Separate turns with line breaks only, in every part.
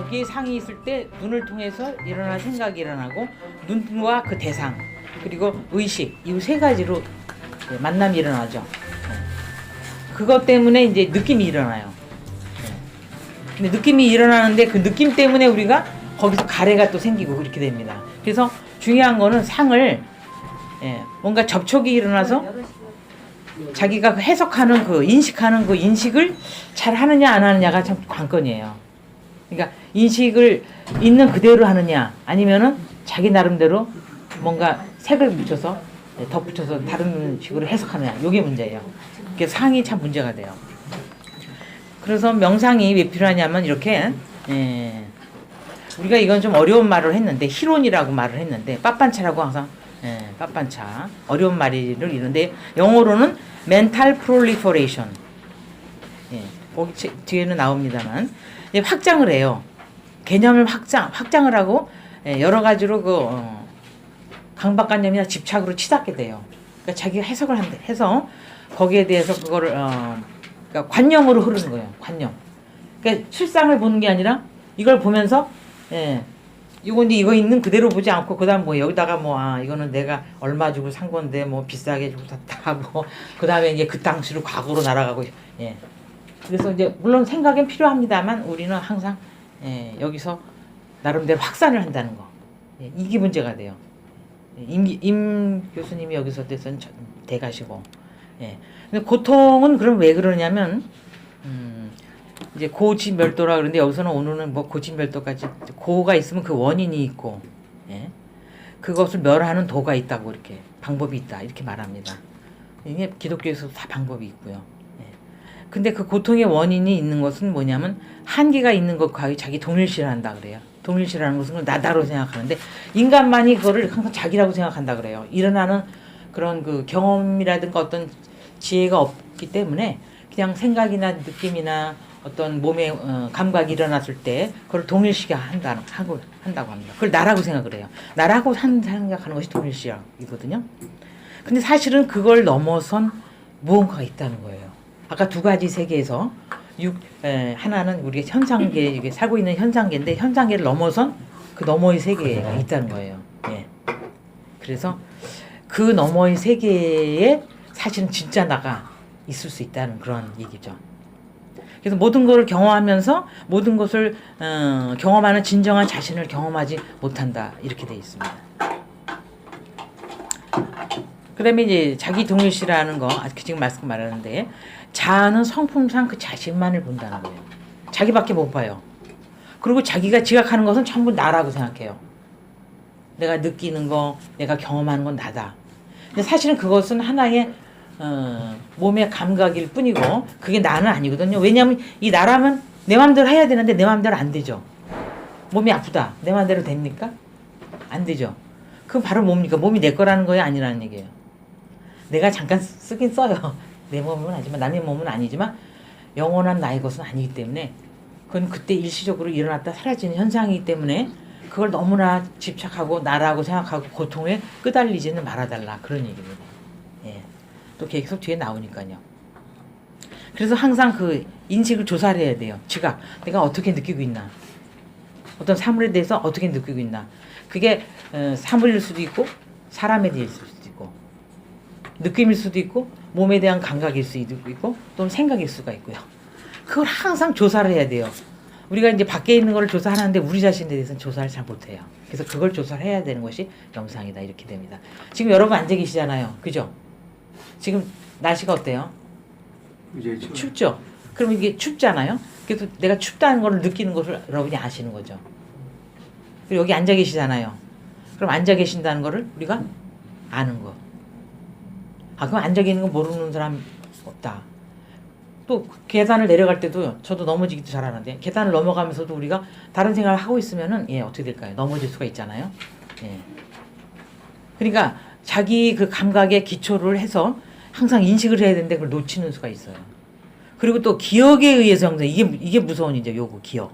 거기에 상이 있을 때 눈을 통해서 일어나는 생각이 일어나고 눈과 그 대상 그리고 의식 이 세 가지로 만남이 일어나죠. 그것 때문에 이제 느낌이 일어나요. 근데 느낌이 일어나는데 그 느낌 때문에 우리가 거기서 가래가 또 생기고 그렇게 됩니다. 그래서 중요한 거는 상을 뭔가 접촉이 일어나서 자기가 해석하는 그 인식하는 그 인식을 잘 하느냐 안 하느냐가 참 관건이에요. 그러니까 인식을 있는 그대로 하느냐 아니면은 자기 나름대로 뭔가 색을 붙여서 덧붙여서 다른 식으로 해석하느냐 이게 문제예요. 그래서 상이 참 문제가 돼요. 그래서 명상이 왜 필요하냐면 이렇게 우리가 이건 좀 어려운 말을 했는데 희론이라고 말을 했는데 빠빤차라고 항상 빠빤차 어려운 말을 이런데 영어로는 mental proliferation 거기 뒤에는 나옵니다만 확장을 해요. 개념을 확장을 하고 여러 가지로 강박관념이나 집착으로 치닫게 돼요. 그러니까 자기가 해석을 해서 거기에 대해서 그거를 그러니까 관념으로 흐르는 거예요. 관념. 그러니까 실상을 보는 게 아니라 이걸 보면서 이거 있는 그대로 보지 않고 그다음 뭐 여기다가 이거는 내가 얼마 주고 산 건데 뭐 비싸게 주고 샀다 뭐 그다음에 이제 그 당시로 과거로 날아가고 그래서 이제 물론 생각은 필요합니다만 우리는 항상 여기서 나름대로 확산을 한다는 거 이게 문제가 돼요. 임 교수님이 여기서 대가시고 근데 고통은 그럼 왜 그러냐면 이제 고지멸도라 그러는데 여기서는 오늘은 뭐 고지멸도까지 고가 있으면 그 원인이 있고 그것을 멸하는 도가 있다고 이렇게 방법이 있다 이렇게 말합니다. 이게 기독교에서 다 방법이 있고요. 근데 그 고통의 원인이 있는 것은 뭐냐면 한계가 있는 것과 자기 동일시한다 그래요. 동일시라는 것은 나다로 생각하는데 인간만이 그거를 항상 자기라고 생각한다 그래요. 일어나는 그런 그 경험이라든가 어떤 지혜가 없기 때문에 그냥 생각이나 느낌이나 어떤 몸의 감각이 일어났을 때 그걸 동일시가 한다고 합니다. 그걸 나라고 생각을 해요. 나라고 생각하는 것이 동일시이거든요. 근데 사실은 그걸 넘어선 무언가가 있다는 거예요. 아까 두 가지 세계에서 하나는 우리가 현상계 이게 살고 있는 현상계인데 현상계를 넘어선 그 너머의 세계가 있다는 거예요. 그래서 그 너머의 세계에 사실은 진짜 나가 있을 수 있다는 그런 얘기죠. 그래서 모든 것을 경험하면서 모든 것을 경험하는 진정한 자신을 경험하지 못한다 이렇게 되어 있습니다. 그다음에 이제 자기 동일시라는 거 지금 말하는데 자아는 성품상 그 자신만을 본다는 거예요. 자기밖에 못 봐요. 그리고 자기가 지각하는 것은 전부 나라고 생각해요. 내가 느끼는 거, 내가 경험하는 건 나다. 근데 사실은 그것은 하나의 몸의 감각일 뿐이고 그게 나는 아니거든요. 왜냐하면 이 나라면 내 마음대로 해야 되는데 내 마음대로 안 되죠. 몸이 아프다. 내 마음대로 됩니까? 안 되죠. 그건 바로 뭡니까? 몸이 내 거라는 거예요? 아니라는 얘기예요. 내가 잠깐 쓰긴 써요. 내 몸은 아니지만 남의 몸은 아니지만 영원한 나의 것은 아니기 때문에 그건 그때 일시적으로 일어났다 사라지는 현상이기 때문에 그걸 너무나 집착하고 나라고 생각하고 고통에 끄달리지는 말아달라 그런 얘기입니다. 또 계속 뒤에 나오니까요. 그래서 항상 그 인식을 조사를 해야 돼요. 지각. 내가 어떻게 느끼고 있나. 어떤 사물에 대해서 어떻게 느끼고 있나. 그게 사물일 수도 있고 사람에 대해 있을 수도 있고 느낌일 수도 있고 몸에 대한 감각일 수도 있고 또는 생각일 수가 있고요. 그걸 항상 조사를 해야 돼요. 우리가 이제 밖에 있는 걸 조사하는데 우리 자신에 대해서는 조사를 잘 못해요. 그래서 그걸 조사를 해야 되는 것이 명상이다 이렇게 됩니다. 지금 여러분 앉아 계시잖아요. 그죠? 지금 날씨가 어때요?
이제
춥죠? 그럼 이게 춥잖아요? 그래서 내가 춥다는 걸 느끼는 것을 여러분이 아시는 거죠. 그리고 여기 앉아 계시잖아요. 그럼 앉아 계신다는 거를 우리가 아는 거. 그럼 앉아 계시는 거 모르는 사람 없다. 또 계단을 내려갈 때도 저도 넘어지기도 잘하는데 계단을 넘어가면서도 우리가 다른 생각을 하고 있으면은 어떻게 될까요? 넘어질 수가 있잖아요. 그러니까 자기 그 감각에 기초를 해서 항상 인식을 해야 되는데 그걸 놓치는 수가 있어요. 그리고 또 기억에 의해서 항상 이게 무서운 이제 요거 기억.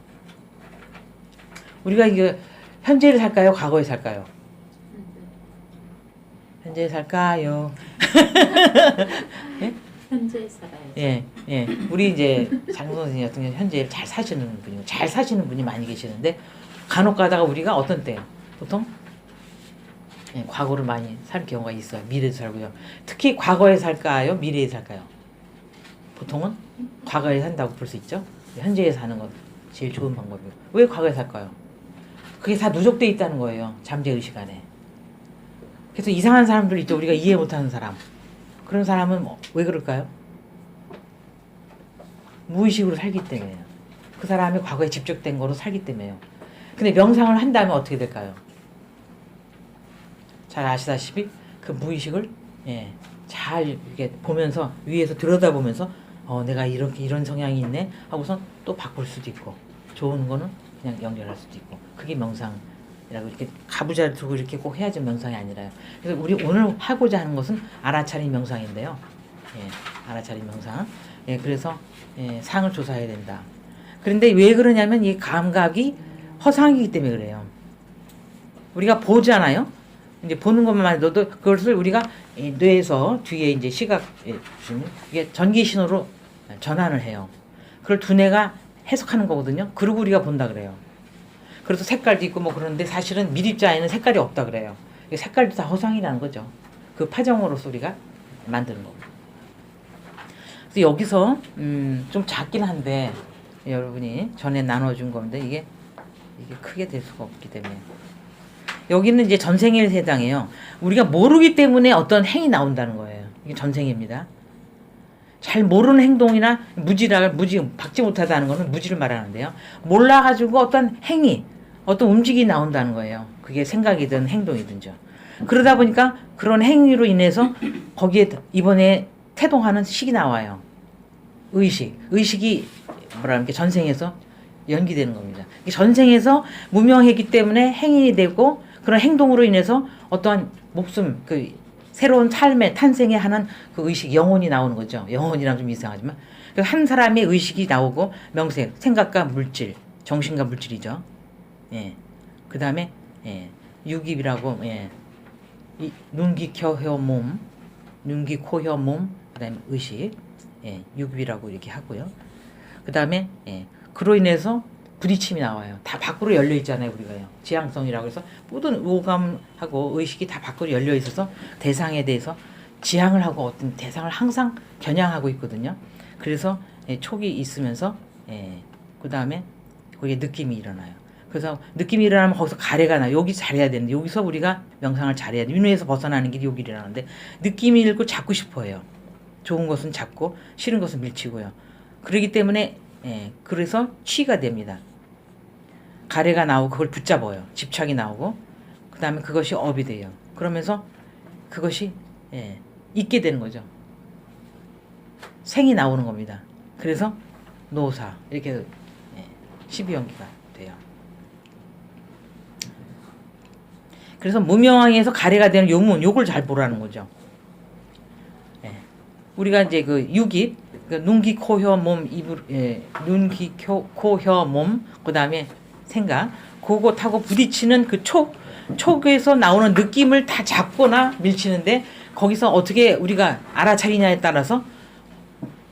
우리가 이게 현재를 살까요? 과거에 살까요? 현재에 살까요?
현재 살아야죠.
예, 예. 우리 이제 장 선생님 같은 경우 현재 잘 사시는 분이고 잘 사시는 분이 많이 계시는데 간혹 가다가 우리가 어떤 때요? 보통 예, 과거를 많이 살 경우가 있어요. 미래에 살고요. 특히 과거에 살까요? 미래에 살까요? 보통은 과거에 산다고 볼 수 있죠. 현재에 사는 건 제일 좋은 방법이에요. 왜 과거에 살까요? 그게 다 누적돼 있다는 거예요. 잠재의식 안에. 그래서 이상한 사람들 있죠. 우리가 이해 못하는 사람. 그런 사람은 왜 그럴까요? 무의식으로 살기 때문에요. 그 사람이 과거에 집적된 거로 살기 때문에요. 근데 명상을 한다면 어떻게 될까요? 잘 아시다시피 그 무의식을 예, 잘 이렇게 보면서 위에서 들여다보면서 내가 이렇게 이런 성향이 있네 하고선 또 바꿀 수도 있고 좋은 거는 그냥 연결할 수도 있고 그게 명상이라고 이렇게 가부좌를 두고 이렇게 꼭 해야지 명상이 아니라요. 그래서 우리 오늘 하고자 하는 것은 알아차림 명상인데요. 예, 알아차림 명상. 예, 그래서 예, 상을 조사해야 된다. 그런데 왜 그러냐면 이 감각이 허상이기 때문에 그래요. 우리가 보잖아요. 이제 보는 것만 해도 그것을 우리가 뇌에서 뒤에 이제 시각 이게 전기 신호로 전환을 해요. 그걸 두뇌가 해석하는 거거든요. 그리고 우리가 본다 그래요. 그래서 색깔도 있고 뭐 그런데 사실은 미립자에는 색깔이 없다 그래요. 색깔도 다 허상이라는 거죠. 그 파정으로서 우리가 만드는 거고. 그래서 여기서 좀 작긴 한데 여러분이 전에 나눠준 건데 이게 크게 될 수가 없기 때문에 여기는 이제 전생에 해당해요. 우리가 모르기 때문에 어떤 행위 나온다는 거예요. 이게 전생입니다. 잘 모르는 행동이나 무지 박지 못하다는 거는 무지를 말하는데요. 몰라가지고 어떤 행위, 어떤 움직임이 나온다는 거예요. 그게 생각이든 행동이든죠. 그러다 보니까 그런 행위로 인해서 거기에 이번에 태동하는 식이 나와요. 의식이 뭐랄까 전생에서 연기되는 겁니다. 전생에서 무명했기 때문에 행인이 되고 그런 행동으로 인해서 어떠한 목숨, 그 새로운 삶의 탄생에 하는 그 의식, 영혼이 나오는 거죠. 영혼이랑 좀 이상하지만 한 사람의 의식이 나오고 명색, 생각과 물질, 정신과 물질이죠. 예. 그 다음에 예. 유깁이라고 예. 눈, 귀, 코, 혀, 몸, 눈, 귀, 코, 혀, 몸, 그 다음에 의식, 예. 유깁이라고 이렇게 하고요. 그 다음에 예. 그로 인해서 부딪힘이 나와요. 다 밖으로 열려 있잖아요, 우리가요. 지향성이라고 해서 모든 오감하고 의식이 다 밖으로 열려 있어서 대상에 대해서 지향을 하고 어떤 대상을 항상 겨냥하고 있거든요. 그래서 예, 촉이 있으면서 예, 그 다음에 거기에 느낌이 일어나요. 그래서 느낌이 일어나면 거기서 가래가 나요. 여기 잘해야 되는데 여기서 우리가 명상을 잘해야 돼. 윤회에서 벗어나는 길이 여기 일어나는데 느낌이 일고 잡고 싶어요. 좋은 것은 잡고 싫은 것은 밀치고요. 그렇기 때문에 예, 그래서 취가 됩니다. 가래가 나오고 그걸 붙잡아요. 집착이 나오고 그 다음에 그것이 업이 돼요. 그러면서 그것이 예, 있게 되는 거죠. 생이 나오는 겁니다. 그래서 노사 이렇게 예, 12연기가 돼요. 그래서 무명왕에서 가래가 되는 요문 요걸 잘 보라는 거죠. 예, 우리가 이제 그 유깁 그 눈, 귀, 코, 혀, 몸, 입을 예, 눈, 귀, 코, 혀, 몸 그 다음에 생각 그것하고 부딪히는 그 촉에서 나오는 느낌을 다 잡거나 밀치는데 거기서 어떻게 우리가 알아차리냐에 따라서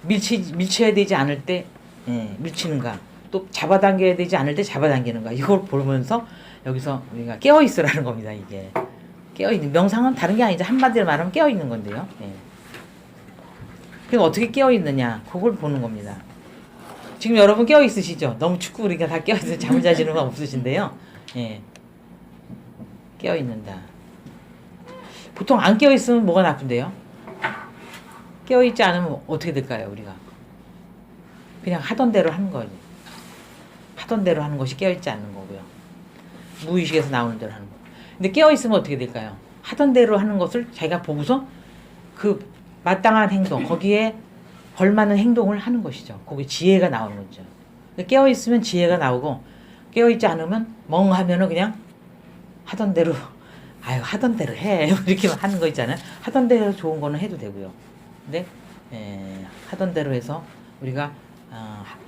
밀쳐야 되지 않을 때 예, 밀치는가 또 잡아당겨야 되지 않을 때 잡아당기는가 이걸 보면서 여기서 우리가 깨어있으라는 겁니다. 이게 깨어있는 명상은 다른 게 아니죠. 한마디로 말하면 깨어있는 건데요. 예. 그럼 어떻게 깨어있느냐 그걸 보는 겁니다. 지금 여러분 깨어있으시죠? 너무 춥고 그러니까 다 깨어있어서 잠을 자시는 건 없으신데요. 예. 깨어있는다. 보통 안 깨어있으면 뭐가 나쁜데요? 깨어있지 않으면 어떻게 될까요? 우리가 그냥 하던 대로 하는 거지. 하던 대로 하는 것이 깨어있지 않는 거고요. 무의식에서 나오는 대로 하는 거. 근데 깨어있으면 어떻게 될까요? 하던 대로 하는 것을 자기가 보고서 그 마땅한 행동 거기에 걸맞는 행동을 하는 것이죠. 거기 지혜가 나오는 거죠. 깨어있으면 지혜가 나오고 깨어있지 않으면 멍하면은 그냥 하던 대로 아유 하던 대로 해 이렇게 하는 거 있잖아요. 하던 대로 좋은 거는 해도 되고요. 근데 하던 대로 해서 우리가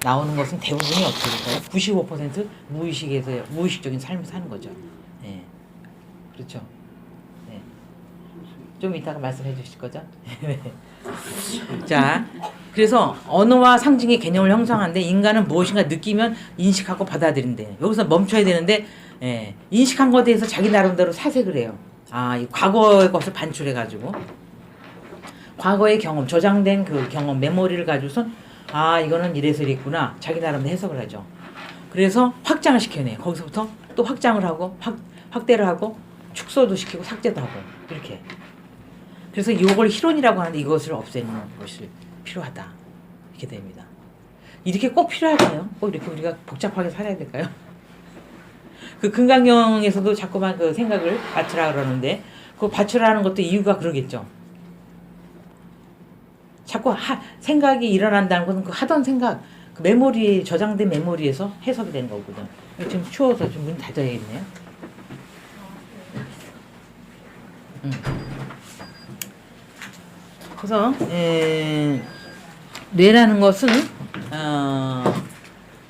나오는 것은 대부분이 어떻게 될까요? 95% 무의식에서 무의식적인 삶을 사는 거죠. 예. 그렇죠. 예. 좀 이따가 말씀해 주실 거죠? 자, 그래서 언어와 상징의 개념을 형성하는데 인간은 무엇인가 느끼면 인식하고 받아들인대. 여기서 멈춰야 되는데 인식한 것에 대해서 자기 나름대로 사색을 해요. 아, 이 과거의 것을 반출해가지고 과거의 경험, 저장된 그 경험, 메모리를 가지고선 아, 이거는 이래서 이랬구나. 자기 나름대로 해석을 하죠. 그래서 확장을 시켜내요. 거기서부터 또 확장을 하고 확대를 하고 축소도 시키고 삭제도 하고 이렇게. 그래서 이걸 희론이라고 하는데 이것을 없애는 것이 필요하다. 이렇게 됩니다. 이렇게 꼭 필요할까요? 꼭 이렇게 우리가 복잡하게 살아야 될까요? 그 금강경에서도 자꾸만 그 생각을 받치라 그러는데 그 받치라는 것도 이유가 그러겠죠. 자꾸 생각이 일어난다는 것은 그 하던 생각, 그 메모리에 저장된 메모리에서 해석이 되는 거거든. 지금 추워서 좀 문 닫아야겠네요. 그래서 뇌라는 것은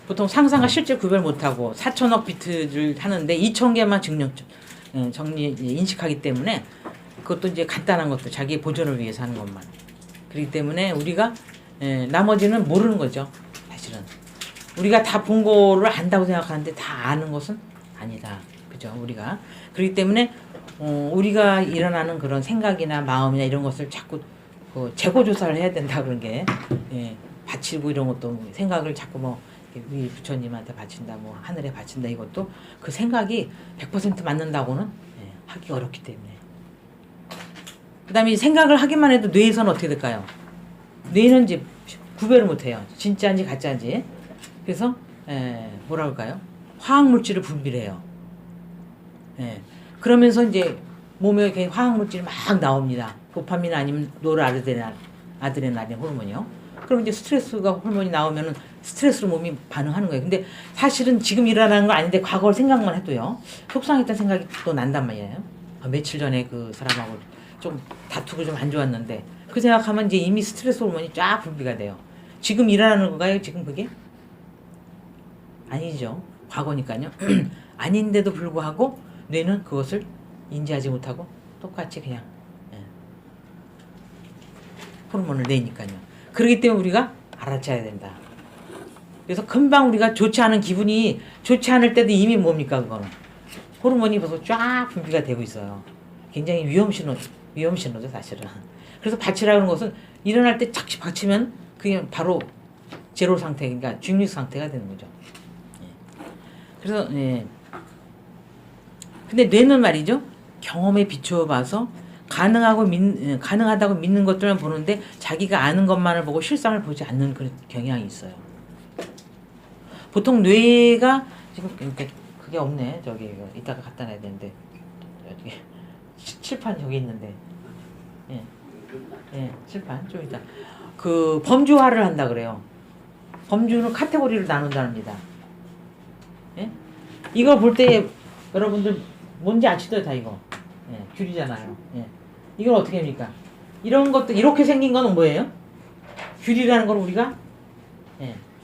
보통 상상과 실제 구별 못하고 4천억 비트를 하는데 2,000개만 정리 인식하기 때문에 그것도 이제 간단한 것도 자기의 보존을 위해서 하는 것만. 그렇기 때문에 우리가 나머지는 모르는 거죠. 사실은 우리가 다 본 거를 안다고 생각하는데 다 아는 것은 아니다. 그죠? 우리가 그렇기 때문에 우리가 일어나는 그런 생각이나 마음이나 이런 것을 자꾸 재고 조사를 해야 된다 그런 게 바치고 이런 것도 생각을 자꾸 뭐 우리 부처님한테 바친다 뭐 하늘에 바친다 이것도 그 생각이 100% 맞는다고는 하기 어렵기 때문에 그 다음에 생각을 하기만 해도 뇌에서는 어떻게 될까요? 뇌는 이제 구별을 못해요. 진짜인지 가짜인지. 그래서 뭐라 할까요? 화학물질을 분비해요. 그러면서 이제 몸에 이렇게 화학물질이 막 나옵니다. 도파민 아니면 노르아드레날린 호르몬이요. 그럼 이제 스트레스가 호르몬이 나오면은 스트레스로 몸이 반응하는 거예요. 근데 사실은 지금 일어나는 거 아닌데 과거를 생각만 해도요. 속상했던 생각이 또 난단 말이에요. 며칠 전에 그 사람하고 좀 다투고 좀 안 좋았는데 그 생각하면 이제 이미 스트레스 호르몬이 쫙 분비가 돼요. 지금 일어나는 건가요? 지금 그게? 아니죠. 과거니까요. 아닌데도 불구하고 뇌는 그것을 인지하지 못하고 똑같이 그냥 호르몬을 내니까요. 그렇기 때문에 우리가 알아차야 된다. 그래서 금방 우리가 좋지 않은 기분이 좋지 않을 때도 이미 뭡니까 그거는 호르몬이 벌써 쫙 분비가 되고 있어요. 굉장히 위험 신호죠 사실은. 그래서 바치라는 것은 일어날 때 착시 바치면 그냥 바로 제로 상태, 그러니까 중립 상태가 되는 거죠. 그래서 근데 뇌는 말이죠. 경험에 비추어봐서 가능하다고 믿는 것들만 보는데 자기가 아는 것만을 보고 실상을 보지 않는 그런 경향이 있어요. 보통 뇌가 지금 그게 없네. 저기 이따가 갖다 놔야 되는데 저기 칠판 저기 있는데 칠판 좀 이따 그 범주화를 한다 그래요. 범주는 카테고리로 나눈답니다. 이거 볼 때 여러분들 뭔지 아시죠? 다 이거 귤이잖아요. 이걸 어떻게 합니까? 이런 것도 이렇게 생긴 건 뭐예요? 귤이라는 걸 우리가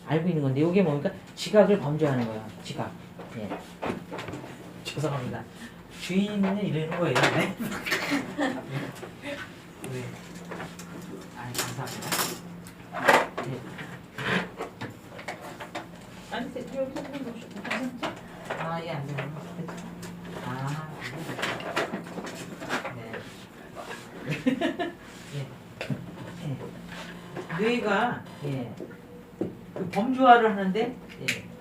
알고 있는 건데 이게 뭡니까? 지각을 범죄하는 거야. 지각. 죄송합니다. 주인은 이러는 거예요. 네. 감사합니다. 아니, 여기서 좀 놓으시고. 예, 안 되는 거. 뇌가 그 범주화를 하는데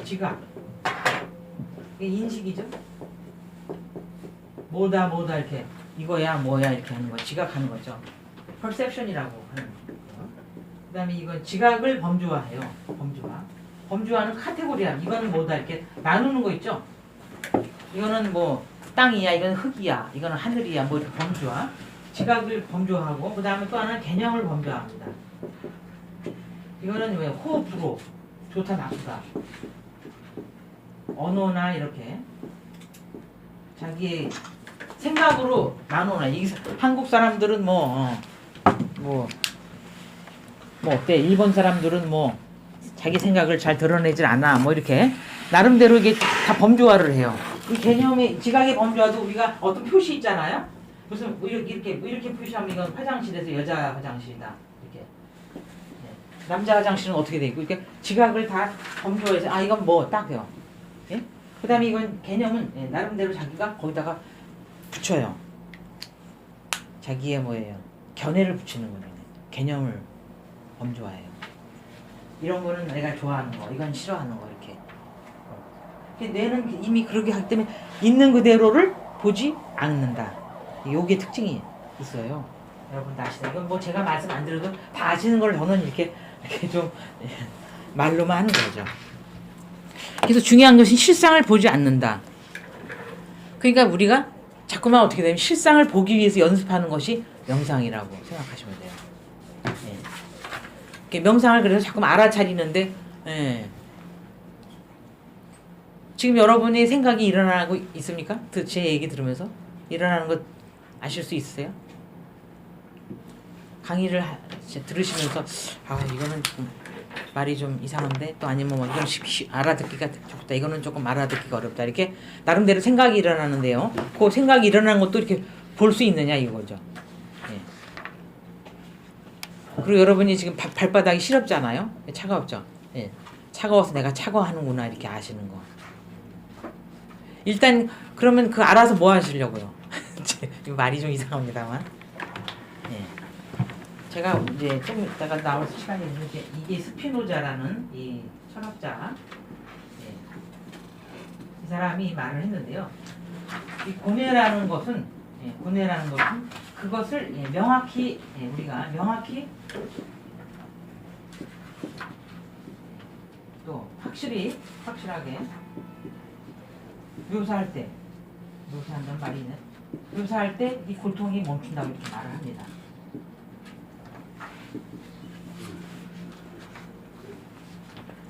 지각 이게 인식이죠. 뭐다 이렇게 이거야 뭐야 이렇게 하는 거 지각하는 거죠. perception이라고 하는 거. 그다음에 이건 지각을 범주화해요. 범주화는 카테고리야. 이거는 뭐다 이렇게 나누는 거 있죠. 이거는 뭐 땅이야, 이건 흙이야, 이거는 하늘이야, 뭐 이렇게 범주화. 지각을 범주화하고 그 다음에 또 하나는 개념을 범주화합니다. 이거는 왜 호불호, 좋다 나쁘다, 언어나 이렇게 자기의 생각으로 나누나. 한국 사람들은 뭐 어때? 일본 사람들은 뭐 자기 생각을 잘 드러내질 않아. 뭐 이렇게 나름대로 이게 다 범주화를 해요. 이 개념의 지각의 범주화도 우리가 어떤 표시 있잖아요. 무슨 뭐 이렇게 표시하면 이건 화장실에서 여자 화장실이다. 이렇게. 예. 남자 화장실은 어떻게 돼 있고 이렇게 지각을 다 검토해서 아 이건 뭐 딱요. 예? 그다음에 이건 개념은 예, 나름대로 자기가 거기다가 붙여요. 자기의 뭐예요? 견해를 붙이는 거예요. 개념을 엄조해요. 이런 거는 내가 좋아하는 거, 이건 싫어하는 거 이렇게. 뇌는 이미 그렇게 하기 때문에 있는 그대로를 보지 않는다. 요게 특징이 있어요. 여러분도 아시죠? 이건 뭐 제가 말씀 안 드려도 다 아시는 걸 저는 이렇게 좀 말로만 하는 거죠. 그래서 중요한 것은 실상을 보지 않는다. 그러니까 우리가 자꾸만 어떻게 되면 실상을 보기 위해서 연습하는 것이 명상이라고 생각하시면 돼요. 예. 명상을 그래서 자꾸만 알아차리는데 예. 지금 여러분의 생각이 일어나고 있습니까? 제 얘기 들으면서 일어나는 것 아실 수 있으세요? 강의를 들으시면서 아 이거는 좀 말이 좀 이상한데 또 아니면 뭐 이건 알아듣기가 좋다 이거는 조금 알아듣기가 어렵다 이렇게 나름대로 생각이 일어나는데요. 그 생각이 일어나는 것도 이렇게 볼 수 있느냐 이거죠. 예. 그리고 여러분이 지금 발바닥이 시렵잖아요. 차가웠죠. 예. 차가워서 내가 차가워하는구나 이렇게 아시는 거. 일단 그러면 그 알아서 뭐 하시려고요? 말이 좀 이상합니다만. 예. 제가 이제 좀 이따가 나올 시간이 있는데 이게 스피노자라는 이 철학자 예. 이 사람이 말을 했는데요. 이 고뇌라는 것은 그것을 예, 명확히 우리가 명확히 또 확실하게 묘사한다는 말이 있네. 묘사할 때 이 고통이 멈춘다고 이렇게 말을 합니다.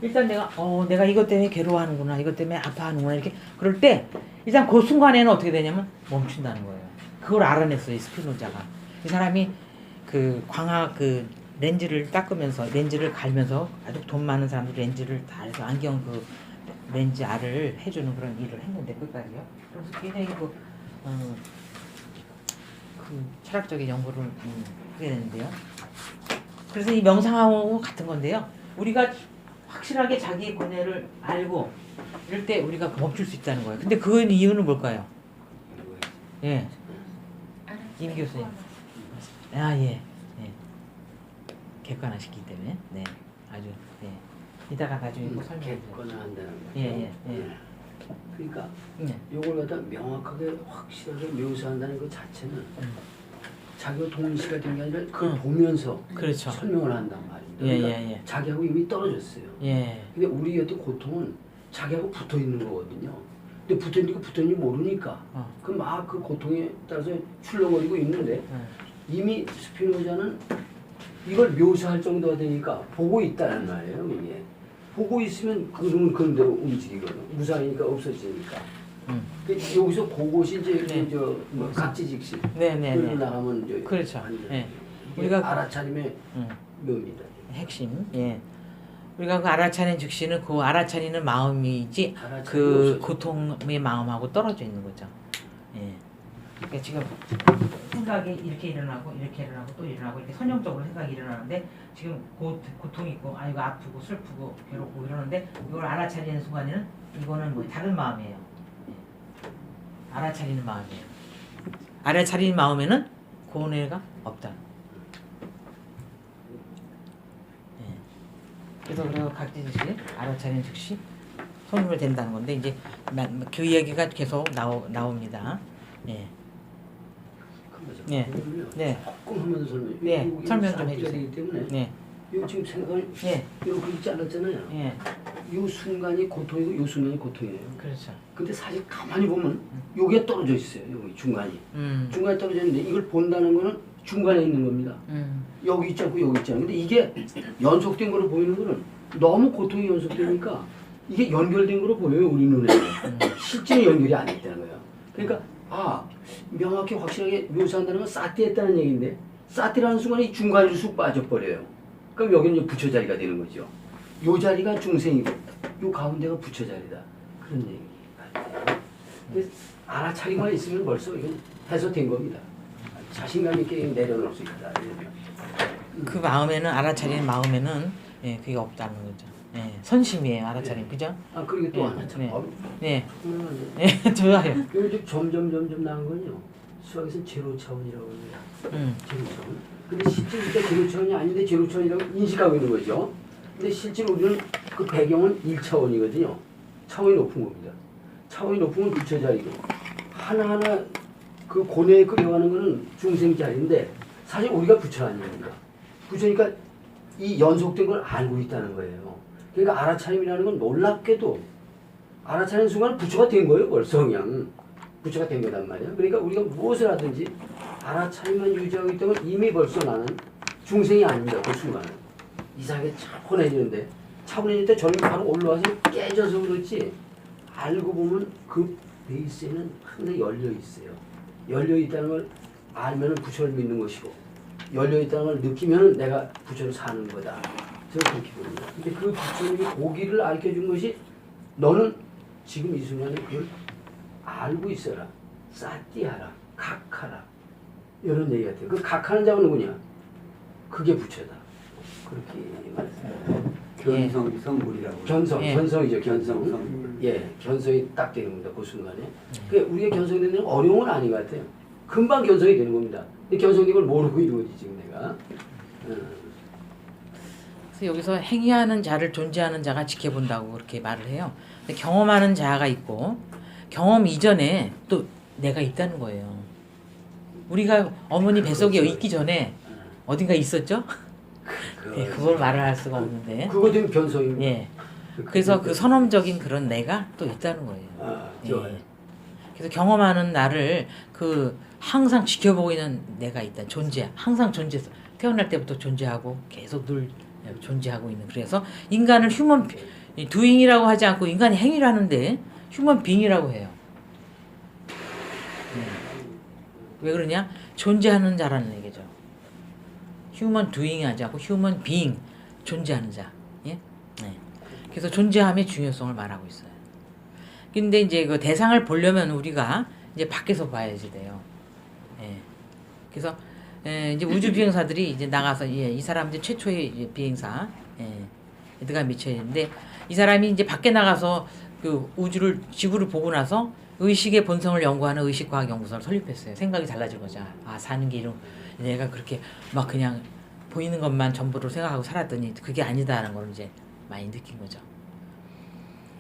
일단 내가 이것 때문에 괴로워하는구나, 이것 때문에 아파하는구나 이렇게 그럴 때 일단 그 순간에는 어떻게 되냐면 멈춘다는 거예요. 그걸 알아냈어요, 이 스피노자가. 이 사람이 그 광학 그 렌즈를 닦으면서 렌즈를 갈면서 아주 돈 많은 사람들 렌즈를 다 해서 안경 그 렌즈 알을 해주는 그런 일을 했는데 끝까지요. 그래서 굉장히 그 철학적인 연구를 하게 되는데요. 그래서 이 명상하고 같은 건데요. 우리가 확실하게 자기의 고뇌를 알고 이럴 때 우리가 멈출 수 있다는 거예요. 근데 그 이유는 뭘까요? 예, 임 교수님. 아 예, 예. 객관화시키기 때문에, 네, 아주 예. 이따가 나중에 꼭 설명해 주세요.
객관화한다는 거.
예.
그러니까
예.
요걸 갖다 명확하게 확실하게 묘사한다는 것 자체는 자기가 동시가 된 게 아니라 그걸 보면서
그렇죠.
설명을 한단 말입니다. 그러니까 자기하고 이미 떨어졌어요.
예.
근데 우리 곁에 고통은 자기하고 붙어 있는 거거든요. 근데 붙어 있는지 모르니까 그 막 그 고통에 따라서 출렁거리고 있는데 이미 스피노자는 이걸 묘사할 정도가 되니까 보고 있다는 말이에요. 이게 보고 있으면 그놈은 그런 대로 움직이거든. 무상이니까 없어지니까. 여기서 그것이 이제
네.
뭐 각지직시.
네네네.
나가면 이제
그렇죠. 예.
우리가 알아차림의 묘입니다.
핵심. 예. 우리가 그 알아차리는 즉시는 그 알아차리는 마음이지
그
고통의 마음하고 떨어져 있는 거죠. 예. 그러니까 지금 생각이 이렇게 일어나고 또 일어나고 이렇게 선형적으로 생각이 일어나는데 지금 고통이 있고 이거 아프고 슬프고 괴롭고 이러는데 이걸 알아차리는 순간에는 이거는 뭐 다른 마음이에요. 예. 알아차리는 마음이에요. 알아차리는 마음에는 고뇌가 없다. 예. 그래서 각지즉시 알아차리는 즉시 손을 댄다는 건데 이제 그 이야기가 계속 나옵니다. 예. 네. 네.
조금 한번 설명.
네. 설명 좀 해주세요.
때문에.
네.
요 지금 생각을.
네.
요 그렇게 잘랐잖아요.
예.
요 순간이 고통이고 요 순간이 고통이에요.
그렇죠.
근데 사실 가만히 보면 요게 떨어져 있어요. 여기 중간이. 중간에 떨어져 있는데 이걸 본다는 거는 중간에 있는 겁니다. 여기 있지 않고 여기 있지 않고. 근데 이게 연속된 거로 보이는 거는 너무 고통이 연속되니까 이게 연결된 거로 보여요. 우리 눈에. 실제로 연결이 안 됐다는 거예요. 그러니까 명확히 확실하게 묘사한다는 건 싸띠했다는 얘기인데 싸띠라는 순간에 이 중간으로 쑥 빠져버려요. 그럼 여기는 이제 부처 자리가 되는 거죠. 요 자리가 중생이고 요 가운데가 부처 자리다. 그런 얘기 같아요. 근데 알아차리고만 있으면 벌써 이건 해소된 겁니다. 자신감 있게 내려놓을 수 있다.
그 마음에는 알아차리는 마음에는 예, 그게 없다는 거죠. 예, 선심이에요 알아차림, 그죠?
아 그리고 또
예,
하나 참.
네.
어,
네,
네.
예, 좋아요.
요즘 점점 나은 건요. 수학에서는 제로 차원이라고 합니다. 제로 차원. 근데 실제 우리가 제로 차원이 아닌데 제로 차원이라고 인식하고 있는 거죠. 근데 실제로 우리는 그 배경은 1차원이거든요. 차원이 높은 겁니다. 차원이 높은 건 부처 자리고 하나하나 그 고뇌에 끌려가는 거는 중생 자리인데 사실 우리가 부처 아닙니까? 부처니까 이 연속된 걸 알고 있다는 거예요. 그러니까 알아차림이라는 건 놀랍게도 알아차리는 순간 부처가 된 거예요. 벌써 그냥 부처가 된 거단 말이야. 그러니까 우리가 무엇을 하든지 알아차림만 유지하고 있다면 이미 벌써 나는 중생이 아닙니다. 그 순간은 이상하게 차분해지는데 차분해질 때 저는 바로 올라와서 깨져서 그렇지 알고 보면 그 베이스에는 항상 열려 있어요. 열려 있다는 걸 알면은 부처를 믿는 것이고 열려 있다는 걸 느끼면은 내가 부처를 사는 거다. 저는 그렇게 봅니다. 근데 그 부처님이 고기를 알려준 것이 너는 지금 이 순간에 그걸 알고 있어라. 싸띠하라. 각하라. 이런 얘기 같아요. 그 각하는 자가 누구냐? 그게 부처다. 그렇게 말했어요.
견성, 성불이라고.
견성,
예.
견성이죠. 견성. 예, 견성이 딱 되는 겁니다. 그 순간에. 그러니까 우리가 견성이 되는 건 어려운 건 아닌 것 같아요. 금방 견성이 되는 겁니다. 근데 견성된 걸 모르고 있는 거지 지금 내가.
그래서 여기서 행위하는 자를 존재하는 자가 지켜본다고 그렇게 말을 해요. 근데 경험하는 자가 있고 경험 이전에 또 내가 있다는 거예요. 우리가 어머니 뱃속에 있기 전에 어딘가 있었죠? 예, 그걸 말을 할 수가 없는데.
그거 되면 견성입니다.
예. 그래서 그 선험적인 그런 내가 또 있다는 거예요.
아, 좋아요.
예. 그래서 경험하는 나를 그 항상 지켜보고 있는 내가 있다. 존재. 항상 존재해서 태어날 때부터 존재하고 계속 늘 존재하고 있는. 그래서 인간을 휴먼 두잉이라고 하지 않고 인간이 행위를 하는데 휴먼 빙이라고 해요. 왜 그러냐? 존재하는 자라는 얘기죠. 휴먼 두잉 하지 않고 휴먼 빙, 존재하는 자. 예? 네. 그래서 존재함의 중요성을 말하고 있어요. 근데 이제 그 대상을 보려면 우리가 이제 밖에서 봐야지 돼요. 예. 그래서 이제 우주 비행사들이 이제 나가서 이 사람들 최초의 이제 비행사 에드가 미첼인데 이 사람이 이제 밖에 나가서 그 우주를 지구를 보고 나서 의식의 본성을 연구하는 의식과학연구소를 설립했어요. 생각이 달라진 거죠. 아 사는 게 이런 내가 그렇게 막 그냥 보이는 것만 전부로 생각하고 살았더니 그게 아니다라는 걸 이제 많이 느낀 거죠.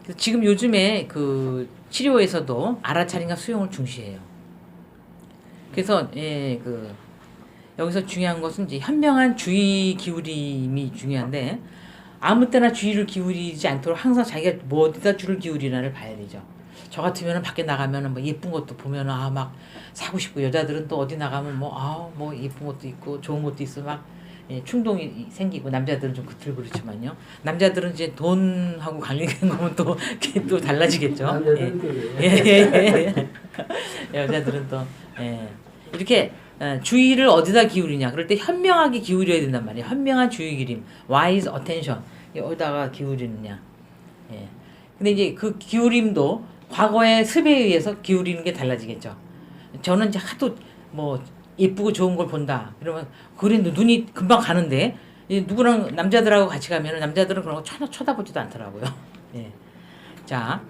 그래서 지금 요즘에 그 치료에서도 알아차림과 수용을 중시해요. 그래서 그 여기서 중요한 것은 이제 현명한 주의 기울임이 중요한데 아무 때나 주의를 기울이지 않도록 항상 자기가 뭐 어디다 주를 기울이나를 봐야 되죠. 저 같으면은 밖에 나가면은 뭐 예쁜 것도 보면은 아 막 사고 싶고 여자들은 또 어디 나가면 뭐 예쁜 것도 있고 좋은 것도 있어 막 충동이 생기고 남자들은 좀 그렇지만요. 남자들은 이제 돈하고 관련된 거면 또 또 달라지겠죠. 여자들은 또 이렇게 주의를 어디다 기울이냐. 그럴 때 현명하게 기울여야 된단 말이에요. 현명한 주의 기림, wise attention 어디다가 기울이느냐. 근데 이제 그 기울임도 과거의 습에 의해서 기울이는 게 달라지겠죠. 저는 이제 하도 뭐 예쁘고 좋은 걸 본다. 그러면 그래 눈이 금방 가는데 누구랑 남자들하고 같이 가면 남자들은 그런 거 쳐다보지도 않더라고요. 자,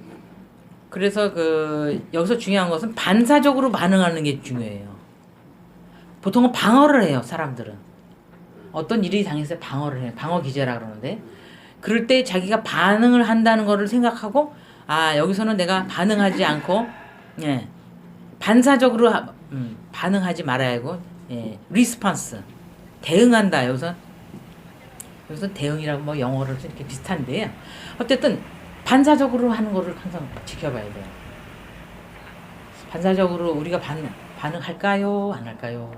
그래서 그 여기서 중요한 것은 반사적으로 반응하는 게 중요해요. 보통은 방어를 해요, 사람들은. 어떤 일이 당했을 때 방어를 해요. 방어 기제라 그러는데 그럴 때 자기가 반응을 한다는 거를 생각하고 아 여기서는 내가 반응하지 않고 반사적으로 반응하지 말아야 하고 리스폰스 대응한다. 여기서 대응이라고 뭐 영어를 이렇게 비슷한데 어쨌든 반사적으로 하는 거를 항상 지켜봐야 돼요. 반사적으로 우리가 반응할까요? 안 할까요?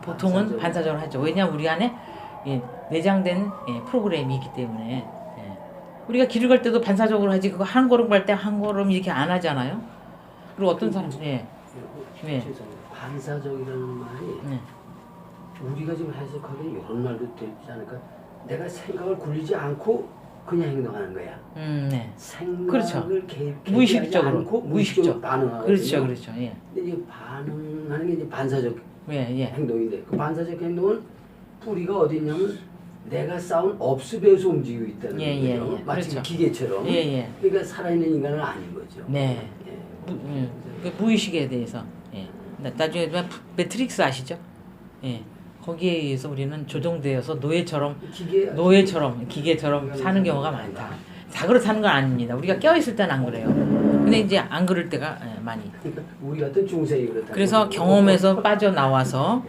보통은 반사적으로 하죠. 왜냐하면 우리 안에 내장된 프로그램이 있기 때문에 우리가 길을 갈 때도 반사적으로 하지 그거 한 걸음 갈 때 한 걸음 이렇게 안 하잖아요. 그리고 어떤 사람
반사적이라는 말이 우리가 지금 해석하기엔 이런 말도 되지 않을까? 내가 생각을 굴리지 않고 그냥 행동하는 거야.
네.
생각을
그렇죠.
개입하지
무의식적으로,
않고
무의식적.
반응하거든요.
그렇죠, 그렇죠. 예,
근데 이제 반응하는 게 이제 반사적
예.
행동인데 그 반사적 행동은 뿌리가 어디 있냐면 내가 쌓은 업습에서 움직이고 있다는 거죠. 마치
그렇죠.
기계처럼. 그러니까 살아있는 인간은 아닌 거죠.
네. 그 무의식에 대해서. 예. 나중에 매트릭스 아시죠? 예. 거기에 의해서 우리는 조종되어서 기계처럼 사는 경우가 많다. 다 그렇다는 건 아닙니다. 우리가 깨어있을 때는 안 그래요. 근데 이제 안 그럴 때가 많이.
우리 같은 중생이 그렇다.
그래서 경험에서 빠져나와서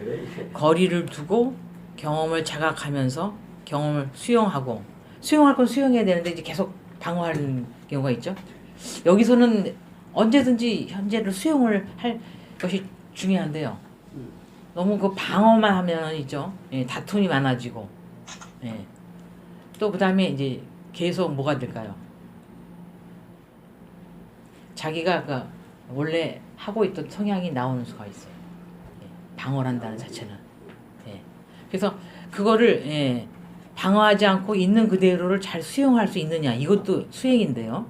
거리를 두고 경험을 자각하면서 경험을 수용하고 수용할 건 수용해야 되는데 이제 계속 방어하는 경우가 있죠. 여기서는 언제든지 현재를 수용을 할 것이 중요한데요. 너무 그 방어만 하면 있죠. 예, 다툼이 많아지고. 예. 또 그다음에 이제 계속 뭐가 될까요? 자기가 그 원래 하고 있던 성향이 나오는 수가 있어요. 예, 방어를 한다는 자체는. 예. 그래서 그거를 방어하지 않고 있는 그대로를 잘 수용할 수 있느냐 이것도 수행인데요.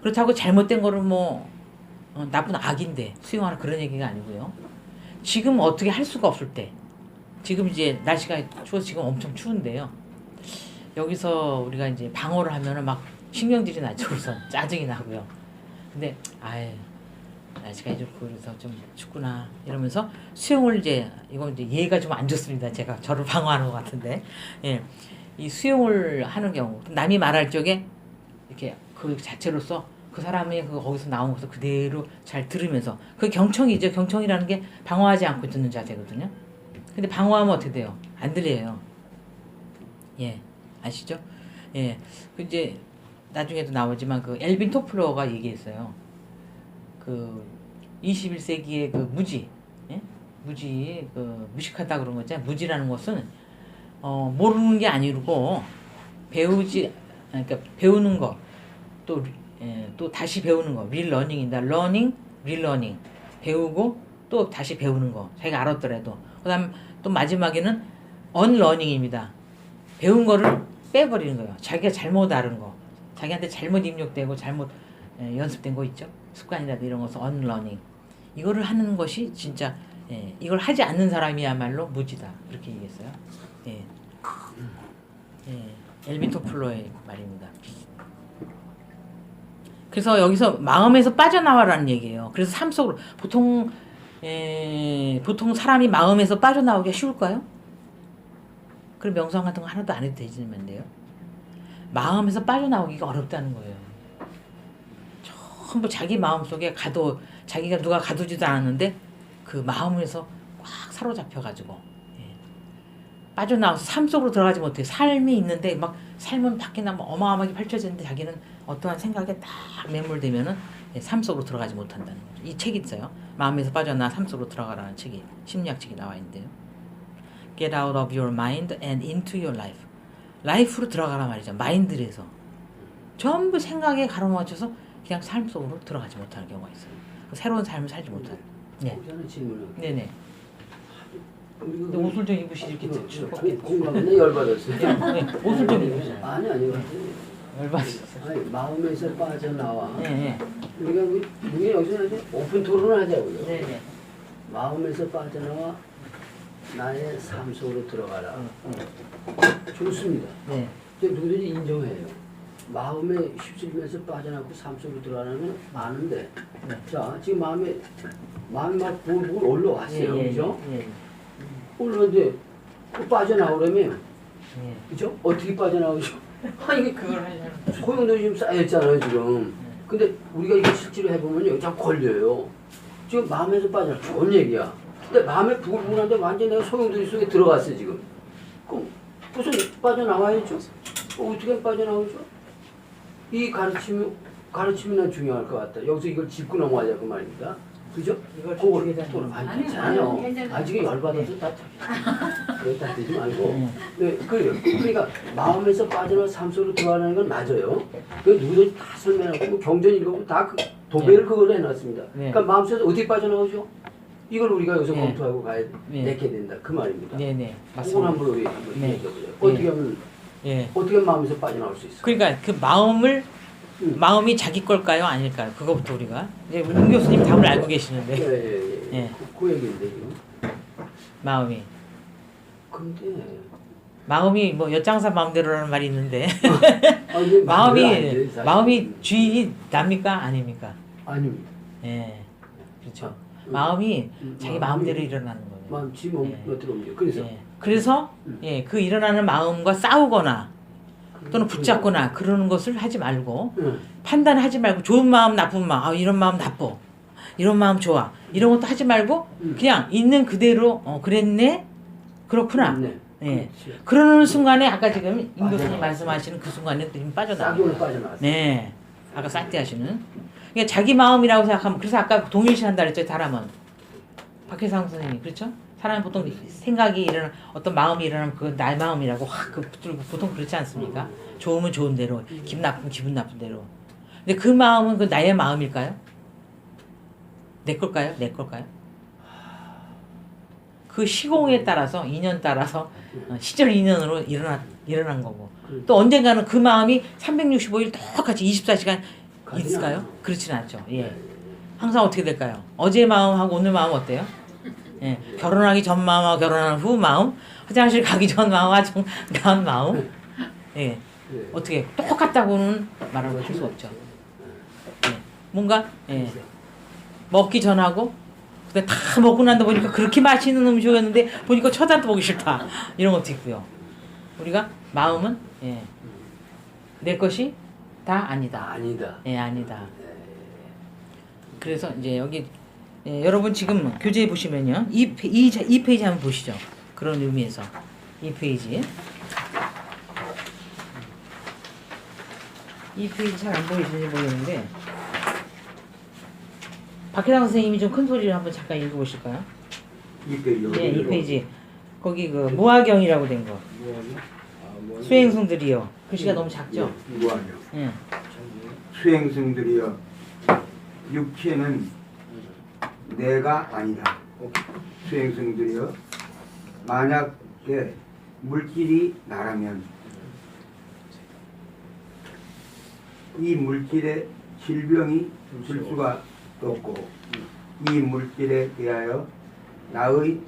그렇다고 잘못된 거를 뭐 나쁜 악인데 수용하는 그런 얘기가 아니고요. 지금 어떻게 할 수가 없을 때 지금 이제 날씨가 추워서 지금 엄청 추운데요. 여기서 우리가 이제 방어를 하면은 막 신경질이 나죠. 우선 짜증이 나고요. 근데 날씨가 이제 그래서 좀 춥구나 이러면서 수용을 이제 이건 이제 예가 좀 안 좋습니다. 제가 저를 방어하는 것 같은데 이 수용을 하는 경우 남이 말할 적에 이렇게 그 자체로서 그 사람이 거기서 나온 것을 그대로 잘 들으면서 그 경청이죠. 경청이라는 게 방어하지 않고 듣는 자세거든요. 근데 방어하면 어떻게 돼요? 안 들려요. 예, 아시죠? 예, 그 이제 나중에도 나오지만 그 엘빈 토플러가 얘기했어요. 그 21세기의 그 무지, 무지 그 무식하다 그런 거죠. 무지라는 것은 모르는 게 아니고 그러니까 배우는 거 또 다시 배우는 거, 릴러닝이다. 러닝, 릴러닝. 배우고 또 다시 배우는 거. 자기가 알았더라도. 그다음 또 마지막에는 언러닝입니다. 배운 거를 빼버리는 거예요. 자기가 잘못 알은 거. 자기한테 잘못 입력되고 잘못 연습된 거 있죠. 습관이라든지 이런 것을 언러닝. 이거를 하는 것이 진짜 이걸 하지 않는 사람이야말로 무지다. 그렇게 얘기했어요. 엘빈 토플러의 말입니다. 그래서 여기서 마음에서 빠져나와라는 얘기예요. 그래서 삶 속으로 보통 사람이 마음에서 빠져나오기가 쉬울까요? 그런 명상 같은 거 하나도 안 해도 되지만요. 마음에서 빠져나오기가 어렵다는 거예요. 전부 자기 마음속에 자기가 누가 가두지도 않았는데 그 마음에서 꽉 사로잡혀가지고 빠져나와서 삶 속으로 들어가지 못해. 삶이 있는데 막 삶은 밖에 나면 어마어마하게 펼쳐지는데 자기는 어떠한 생각에 딱 매몰되면은 삶 속으로 들어가지 못한다는 거죠. 이 책이 있어요. 마음에서 빠져나 삶 속으로 들어가라는 책이 심리학 책이 나와 있는데요. Get out of your mind and into your life. 라이프로 들어가라 말이죠. 마인드에서 전부 생각에 가로막혀서 그냥 삶 속으로 들어가지 못하는 경우가 있어요. 새로운 삶을 살지 못하는. 네. 네네. 근데 옷을 좀 입으시지 이렇게 춥게.
공감은 열받았어요.
네, 옷을 좀 입으세요.
아니.
열받으셨어요.
아니 마음에서 빠져나와.
네.
우리가 여기서 오픈 토론을 하자고요.
네.
마음에서 빠져나와 나의 삶 속으로 들어가라. 좋습니다.
네.
누구든지 인정해요. 마음에 휩쓸리면서 빠져나고 삶 속으로 들어가는 건 아는데, 자 지금 마음이 막 볼볼 올라왔어요, 그죠? 올라왔는데 빠져나오려면, 그죠? 어떻게 빠져나오죠? 이게
그걸
소용돌이 지금 쌓였잖아요 지금. 근데 우리가 이거 실제로 해보면요, 자꾸 걸려요. 지금 마음에서 빠져나 좋은 얘기야. 근데 마음에 부글부글한데 완전 내가 소용돌이 속에 들어갔어 지금. 그럼 무슨 빠져나와야죠? 어떻게 빠져나오죠? 이 가르침이 중요할 것 같다. 여기서 이걸 짚고 넘어가자 그 말입니다. 그죠?
이걸
그걸 토론 많이 괜찮아요.
괜찮아요.
아직은 열받아서 다 되지 말고. 네, 그래요. 그러니까 마음에서 빠져나 삶 속으로 들어가는 건 맞아요. 그 누구든지 다 설명하고 뭐 경전 읽어보고 다 도배를 그걸로 해놨습니다. 그러니까 마음속에서 어떻게 빠져나오죠? 이걸 우리가 여기서 검토하고 내게 된다. 그 말입니다.
네네.
그걸 한번 얘기해보자. 어떻게 하면
예.
어떻게 마음에서 빠져나올 수 있어?
그러니까 그 마음이 자기 걸까요, 아닐까요? 그거부터 우리가 이제 문 교수님 답을 알고 계시는데.
예.
예.
그 얘기인데 지금.
마음이
근데
뭐 엿장사 마음대로라는 말이 있는데
아, 이게 말이 안 돼, 사실.
마음이 주인이 납니까, 아닙니까?
아닙니다.
예. 그렇죠. 마음이 자기 마음대로 일어나는 거예요.
마음 지 멋대로 움직여. 그래서
예. 그래서 그 일어나는 마음과 싸우거나 또는 붙잡거나 그러는 것을 하지 말고 판단하지 말고 좋은 마음 나쁜 마음 이런 마음 나빠 이런 마음 좋아 이런 것도 하지 말고 그냥 있는 그대로 그랬네 그렇구나
네.
예. 그러는 순간에 아까 지금 임 교수님 말씀하시는 그 순간에 좀 빠져나와요.
싹으로 빠져나왔어.
네. 아까 싹대 하시는 그러니까 자기 마음이라고 생각하면 그래서 아까 동일시한다 그랬죠. 사람은 박혜상 선생님 그렇죠? 사람은 보통 생각이 일어나 어떤 마음이 일어나면 그건 나의 마음이라고 확 붙들고 보통 그렇지 않습니까? 좋으면 좋은 대로, 기분 나쁘면 기분 나쁜 대로. 근데 그 마음은 그 나의 마음일까요? 내 걸까요? 내 걸까요? 그 시공에 따라서 인연 따라서 시절 인연으로 일어난 거고 또 언젠가는 그 마음이 365일 똑같이 24시간 있을까요? 그렇지는 않죠. 예. 항상 어떻게 될까요? 어제 마음하고 오늘 마음 어때요? 예, 결혼하기 전 마음하고 결혼한 후 마음, 화장실 가기 전 마음하고 난 마음, 예, 어떻게 똑같다고는 말을 할 수 없죠. 예, 뭔가 먹기 전하고 근데 다 먹고 난다 보니까 그렇게 맛있는 음식이었는데 보니까 쳐다도 보기 싫다 이런 것도 있고요. 우리가 마음은 내 것이 다 아니다.
아니다.
예, 아니다. 그래서 이제 여기 여러분 지금 교재에 보시면요. 이 페이지 한번 보시죠. 그런 의미에서 이 페이지 잘 안 보이시는지 모르겠는데 박혜상 선생님이 좀 큰 소리로 한번 잠깐 읽어보실까요?
이 페이지.
예, 이 페이지 거기 그 무화경이라고 된 거. 수행승들이요. 글씨가 너무 작죠?
무한요.
예.
수행승들이여 육체는 내가 아니다. 수행승들이여 만약에 물질이 나라면 이 물질에 질병이 들 수가 없고 이 물질에 대하여 나의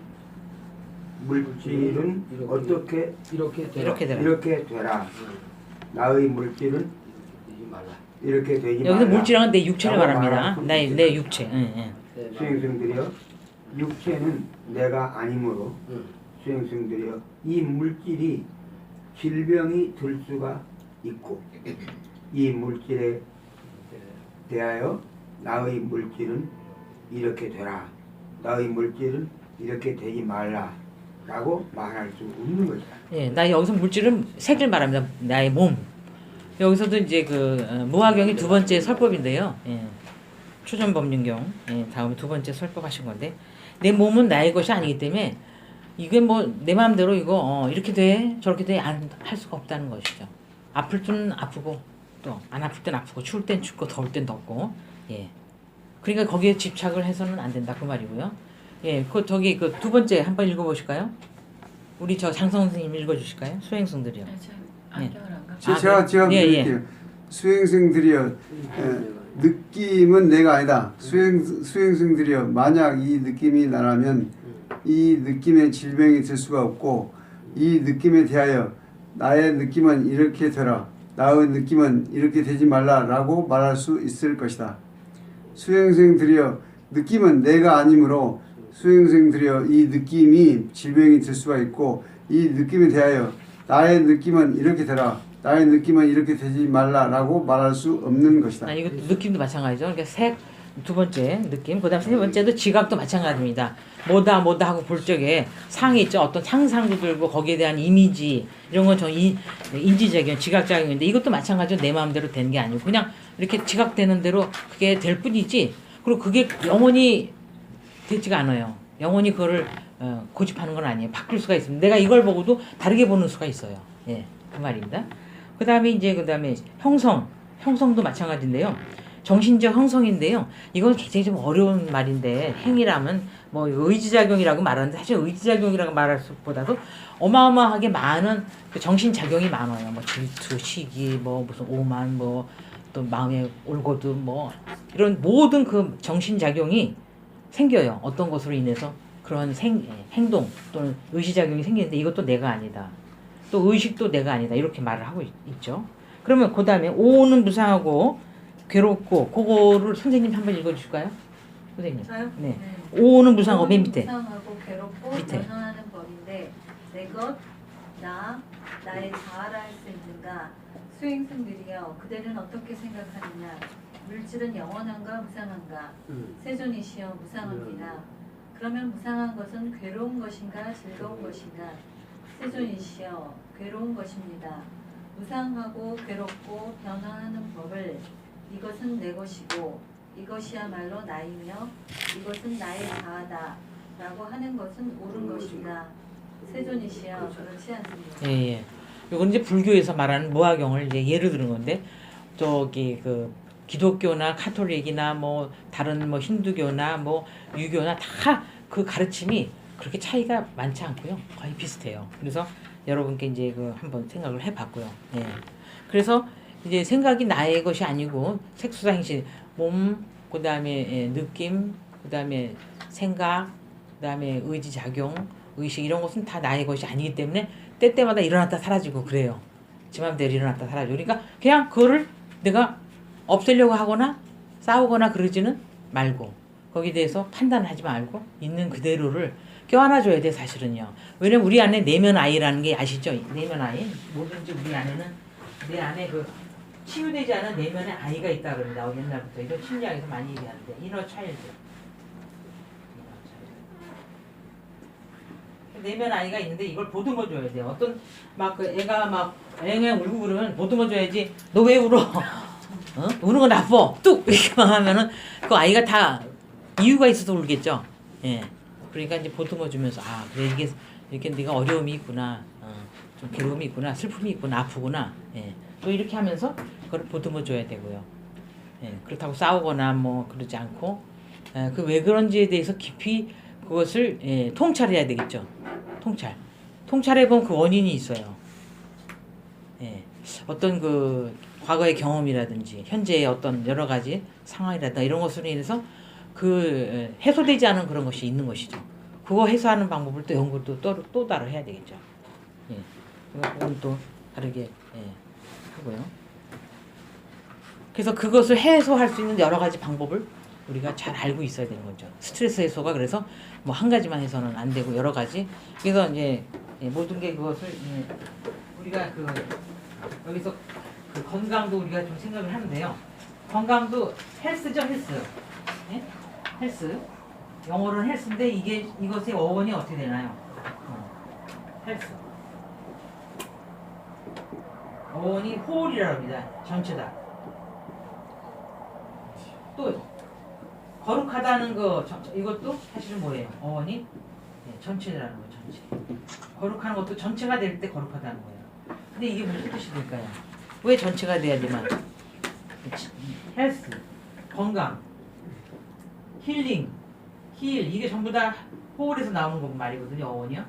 물질은 어떻게
이렇게 되라.
이렇게 되라. 나의 물질은 이렇게 되지 말라.
여기서 물질은 내 육체를
라고
말합니다.
말할 수
내
있습니다.
육체. 예.
수행승들이여 육체는 내가 아니므로 수행승들이여 이 물질이 질병이 들 수가 있고 이 물질에 대하여 나의 물질은 이렇게 되라. 나의 물질은 이렇게 되지 말라. 라고 말할 수 없는 것이다.
예, 나 여기서 물질은 색을 말합니다. 나의 몸. 여기서도 이제 그 무화경이 두 번째 설법인데요. 예. 초전법륜경 다음에 두 번째 설법하신 건데 내 몸은 나의 것이 아니기 때문에 이게 뭐 내 마음대로 이거 이렇게 돼 저렇게 돼 안 할 수가 없다는 것이죠. 아플 때는 아프고 또 안 아플 땐 아프고 추울 땐 춥고 더울 땐 덥고 예. 그러니까 거기에 집착을 해서는 안 된다 그 말이고요. 예, 그 저기 그 두 번째 한번 읽어보실까요? 우리 저 장성 선생님 읽어주실까요? 수행승들이요.
제가 드릴게요. 수행승들이여 느낌은 내가 아니다. 수행승들이여 만약 이 느낌이 나라면 이 느낌에 질병이 들 수가 없고 이 느낌에 대하여 나의 느낌은 이렇게 되라. 나의 느낌은 이렇게 되지 말라라고 말할 수 있을 것이다. 수행승들이여 느낌은 내가 아니므로 수행승들이여 이 느낌이 질병이 들 수가 있고 이 느낌에 대하여 나의 느낌은 이렇게 되라. 나의 느낌은 이렇게 되지 말라라고 말할 수 없는 것이다.
이거 느낌도 마찬가지죠. 그러니까 색 두 번째 느낌, 그다음 세 번째도 지각도 마찬가지입니다. 뭐다 하고 볼 적에 상이 있죠. 어떤 상상도 들고 거기에 대한 이미지 이런 건 저 인지작용, 지각작용인데 이것도 마찬가지로 내 마음대로 되는 게 아니고 그냥 이렇게 지각되는 대로 그게 될 뿐이지. 그리고 그게 영원히 되지가 않아요. 영원히 그거를 고집하는 건 아니에요. 바뀔 수가 있습니다. 내가 이걸 보고도 다르게 보는 수가 있어요. 예, 그 말입니다. 그다음에 형성도 마찬가지인데요. 정신적 형성인데요. 이건 굉장히 좀 어려운 말인데 행위라면 뭐 의지작용이라고 말하는데 사실 의지작용이라고 말할 수보다도 어마어마하게 많은 그 정신작용이 많아요. 뭐 질투, 시기, 뭐 무슨 오만, 뭐 또 마음에 올고도 뭐 이런 모든 그 정신작용이 생겨요. 어떤 것으로 인해서 그런 행동 또는 의지작용이 생기는데 이것도 내가 아니다. 또 의식도 내가 아니다. 이렇게 말을 하고 있죠. 그러면 그 다음에 오는 무상하고 괴롭고 그거를 선생님 한번 읽어주실까요? 선생님.
저요?
네. 오는 무상하고 맨 밑에.
무상하고 괴롭고
밑에.
변화하는 법인데 내 것, 나의 자아라 할 수 있는가? 수행승들이여 그대는 어떻게 생각하느냐? 물질은 영원한가 무상한가? 세존이시여 무상합니다. 그러면 무상한 것은 괴로운 것인가 즐거운 것인가? 세존이시여 괴로운 것입니다. 무상하고 괴롭고 변화하는 법을 이것은 내 것이고 이것이야말로 나이며 이것은 나의 자아다 라고 하는 것은 옳은 것인가? 세존이시여 그렇지 않습니다.
예, 예. 이건 이제 불교에서 말하는 무화경을 이제 예를 들은 건데 저기 그 기독교나 카톨릭이나 뭐 다른 뭐 힌두교나 뭐 유교나 다 그 가르침이 그렇게 차이가 많지 않고요. 거의 비슷해요. 그래서 여러분께 이제 그 한번 생각을 해봤고요. 예. 그래서 이제 생각이 나의 것이 아니고 색수사 행실, 몸, 그 다음에 느낌, 그 다음에 생각, 그 다음에 의지 작용, 의식 이런 것은 다 나의 것이 아니기 때문에 때때마다 일어났다 사라지고 그래요. 지 맘대로 일어났다 사라지고. 그러니까 그냥 그거를 내가 없애려고 하거나 싸우거나 그러지는 말고 거기에 대해서 판단을 하지 말고 있는 그대로를 껴안아줘야 돼 사실은요. 왜냐면 우리 안에 내면 아이라는 게 아시죠? 내면 아이. 뭐든지 우리 안에는 내 안에 그 치유되지 않은 내면의 아이가 있다 그럽니다. 옛날부터 이런 심리학에서 많이 얘기하는데 이너 차일드. 내면 아이가 있는데 이걸 보듬어 줘야 돼요. 어떤 막 그 애가 막 앵앵 울고 그러면 보듬어 줘야지. 너 왜 울어? 어? 우는 거 나빠. 뚝 이렇게만 하면은 그 아이가 다 이유가 있어서 울겠죠. 예. 그러니까 이제 보듬어 주면서 아 그래 이게 이렇게 네가 어려움이 있구나, 좀 괴로움이 있구나, 슬픔이 있구나, 아프구나. 예. 또 이렇게 하면서 그걸 보듬어 줘야 되고요. 예. 그렇다고 싸우거나 뭐 그러지 않고 그 왜 그런지에 대해서 깊이 그것을 통찰해야 되겠죠. 통찰해 보면 그 원인이 있어요. 예. 어떤 그 과거의 경험이라든지 현재의 어떤 여러 가지 상황이라든가 이런 것으로 인해서 그 해소되지 않은 그런 것이 있는 것이죠. 그거 해소하는 방법을 또 연구를 또 따로 해야 되겠죠. 예. 그건 또 다르게 하고요. 그래서 그것을 해소할 수 있는 여러 가지 방법을 우리가 잘 알고 있어야 되는 거죠. 스트레스 해소가 그래서 뭐 한 가지만 해서는 안 되고 여러 가지. 그래서 이제 모든 게 그것을 우리가 그 여기서 그 건강도 우리가 좀 생각을 하는데요. 건강도 헬스죠, 헬스. 네? 헬스. 영어로는 헬스인데 이것의 어원이 어떻게 되나요? 헬스. 어원이 홀이라고 합니다. 전체다. 또 거룩하다는 거 이것도 사실은 뭐예요? 어원이 전체라는 거 전체. 거룩한 것도 전체가 될 때 거룩하다는 거예요. 근데 이게 무슨 뜻이 될까요? 왜 전체가 돼야지만 헬스, 건강, 힐링, 힐 이게 전부 다 호울에서 나오는 거 말이거든요. 어원이요.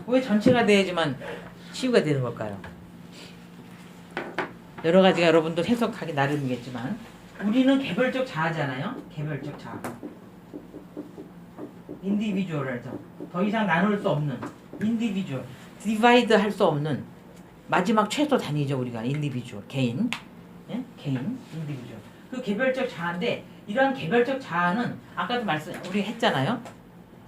왜 전체가 돼야지만 치유가 되는 걸까요? 여러 가지가 여러분도 해석하기 나름이겠지만 우리는 개별적 자아잖아요. 개별적 자아. 인디비주얼에서 더 이상 나눌 수 없는 인디비주얼, 디바이드 할 수 없는 마지막 최소 단위죠. 우리가 인디비주얼, 개인, 개인, 인디비주얼. 그 개별적 자아인데 이러한 개별적 자아는 아까도 우리 했잖아요.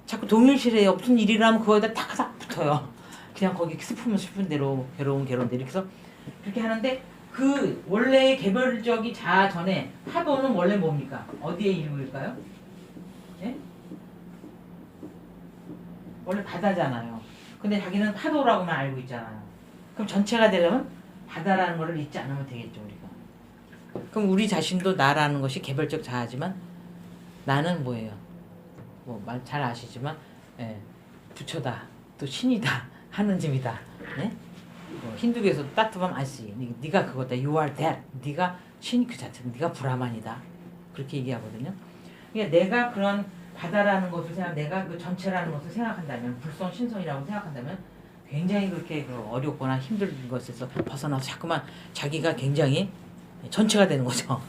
자꾸 동일시래요. 무슨 일이라면 그거에다 탁탁 붙어요. 그냥 거기 슬프면 슬픈 대로, 괴로운 대로 이렇게 해서 그렇게 하는데 그 원래의 개별적인 자아 전에 파도는 원래 뭡니까? 어디의 일부일까요? 예? 원래 바다잖아요. 근데 자기는 파도라고만 알고 있잖아요. 그럼 전체가 되려면 바다라는 거를 잊지 않으면 되겠죠, 우리가. 그럼 우리 자신도 나라는 것이 개별적 자아지만 나는 뭐예요? 뭐 말 잘 아시지만 부처다, 또 신이다, 하느님이다. 네? 힌두교에서도 따뜻하면 아시. 네가 그거다. You are that. 네가 신 그 자체는 네가 불화만이다. 그렇게 얘기하거든요. 그러니까 내가 그런 바다라는 것을 내가 그 전체라는 것을 생각한다면 불성 신성이라고 생각한다면 굉장히 그렇게 어렵거나 힘든 것에서 벗어나서 자꾸만 자기가 굉장히 전체가 되는 거죠.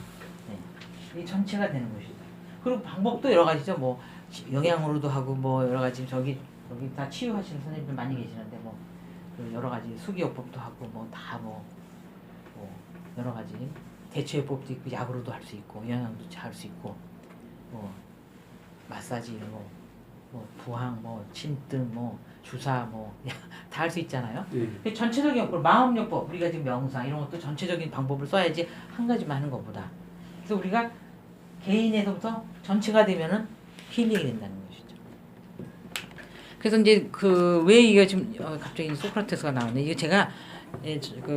이 전체가 되는 것이죠. 그리고 방법도 여러 가지죠. 뭐 영양으로도 하고 뭐 여러 가지 여기 다 치유하시는 선생님들 많이 계시는데 그 여러 가지 수기요법도 하고 뭐 여러 가지 대체요법도 있고 약으로도 할 수 있고 영양도 할 수 있고 뭐 마사지 뭐 부항 뭐 침등 뭐 주사 뭐 다 할 수 있잖아요. 전체적인 요법, 마음요법 우리가 지금 명상 이런 것도 전체적인 방법을 써야지 한 가지만 하는 것보다. 그래서 우리가 개인에서부터 전체가 되면은 힐링이 된다는 것이죠. 그래서 이제 왜 이게 지금 갑자기 소크라테스가 나오네. 이게 제가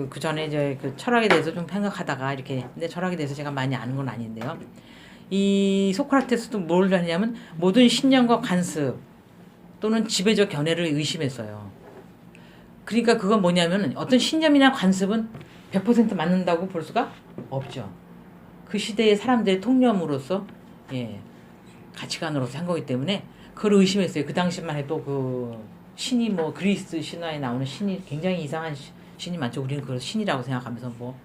그 전에 이제 그 철학에 대해서 좀 생각하다가 이렇게 근데 철학에 대해서 제가 많이 아는 건 아닌데요. 이 소크라테스도 뭘 하냐면 모든 신념과 관습 또는 지배적 견해를 의심했어요. 그러니까 그건 뭐냐면 어떤 신념이나 관습은 100% 맞는다고 볼 수가 없죠. 그 시대의 사람들의 통념으로서 가치관으로서 한 거기 때문에 그걸 의심했어요. 그 당시만 해도 그 신이 뭐 그리스 신화에 나오는 신이 굉장히 이상한 신이 많죠. 우리는 그걸 신이라고 생각하면서 뭐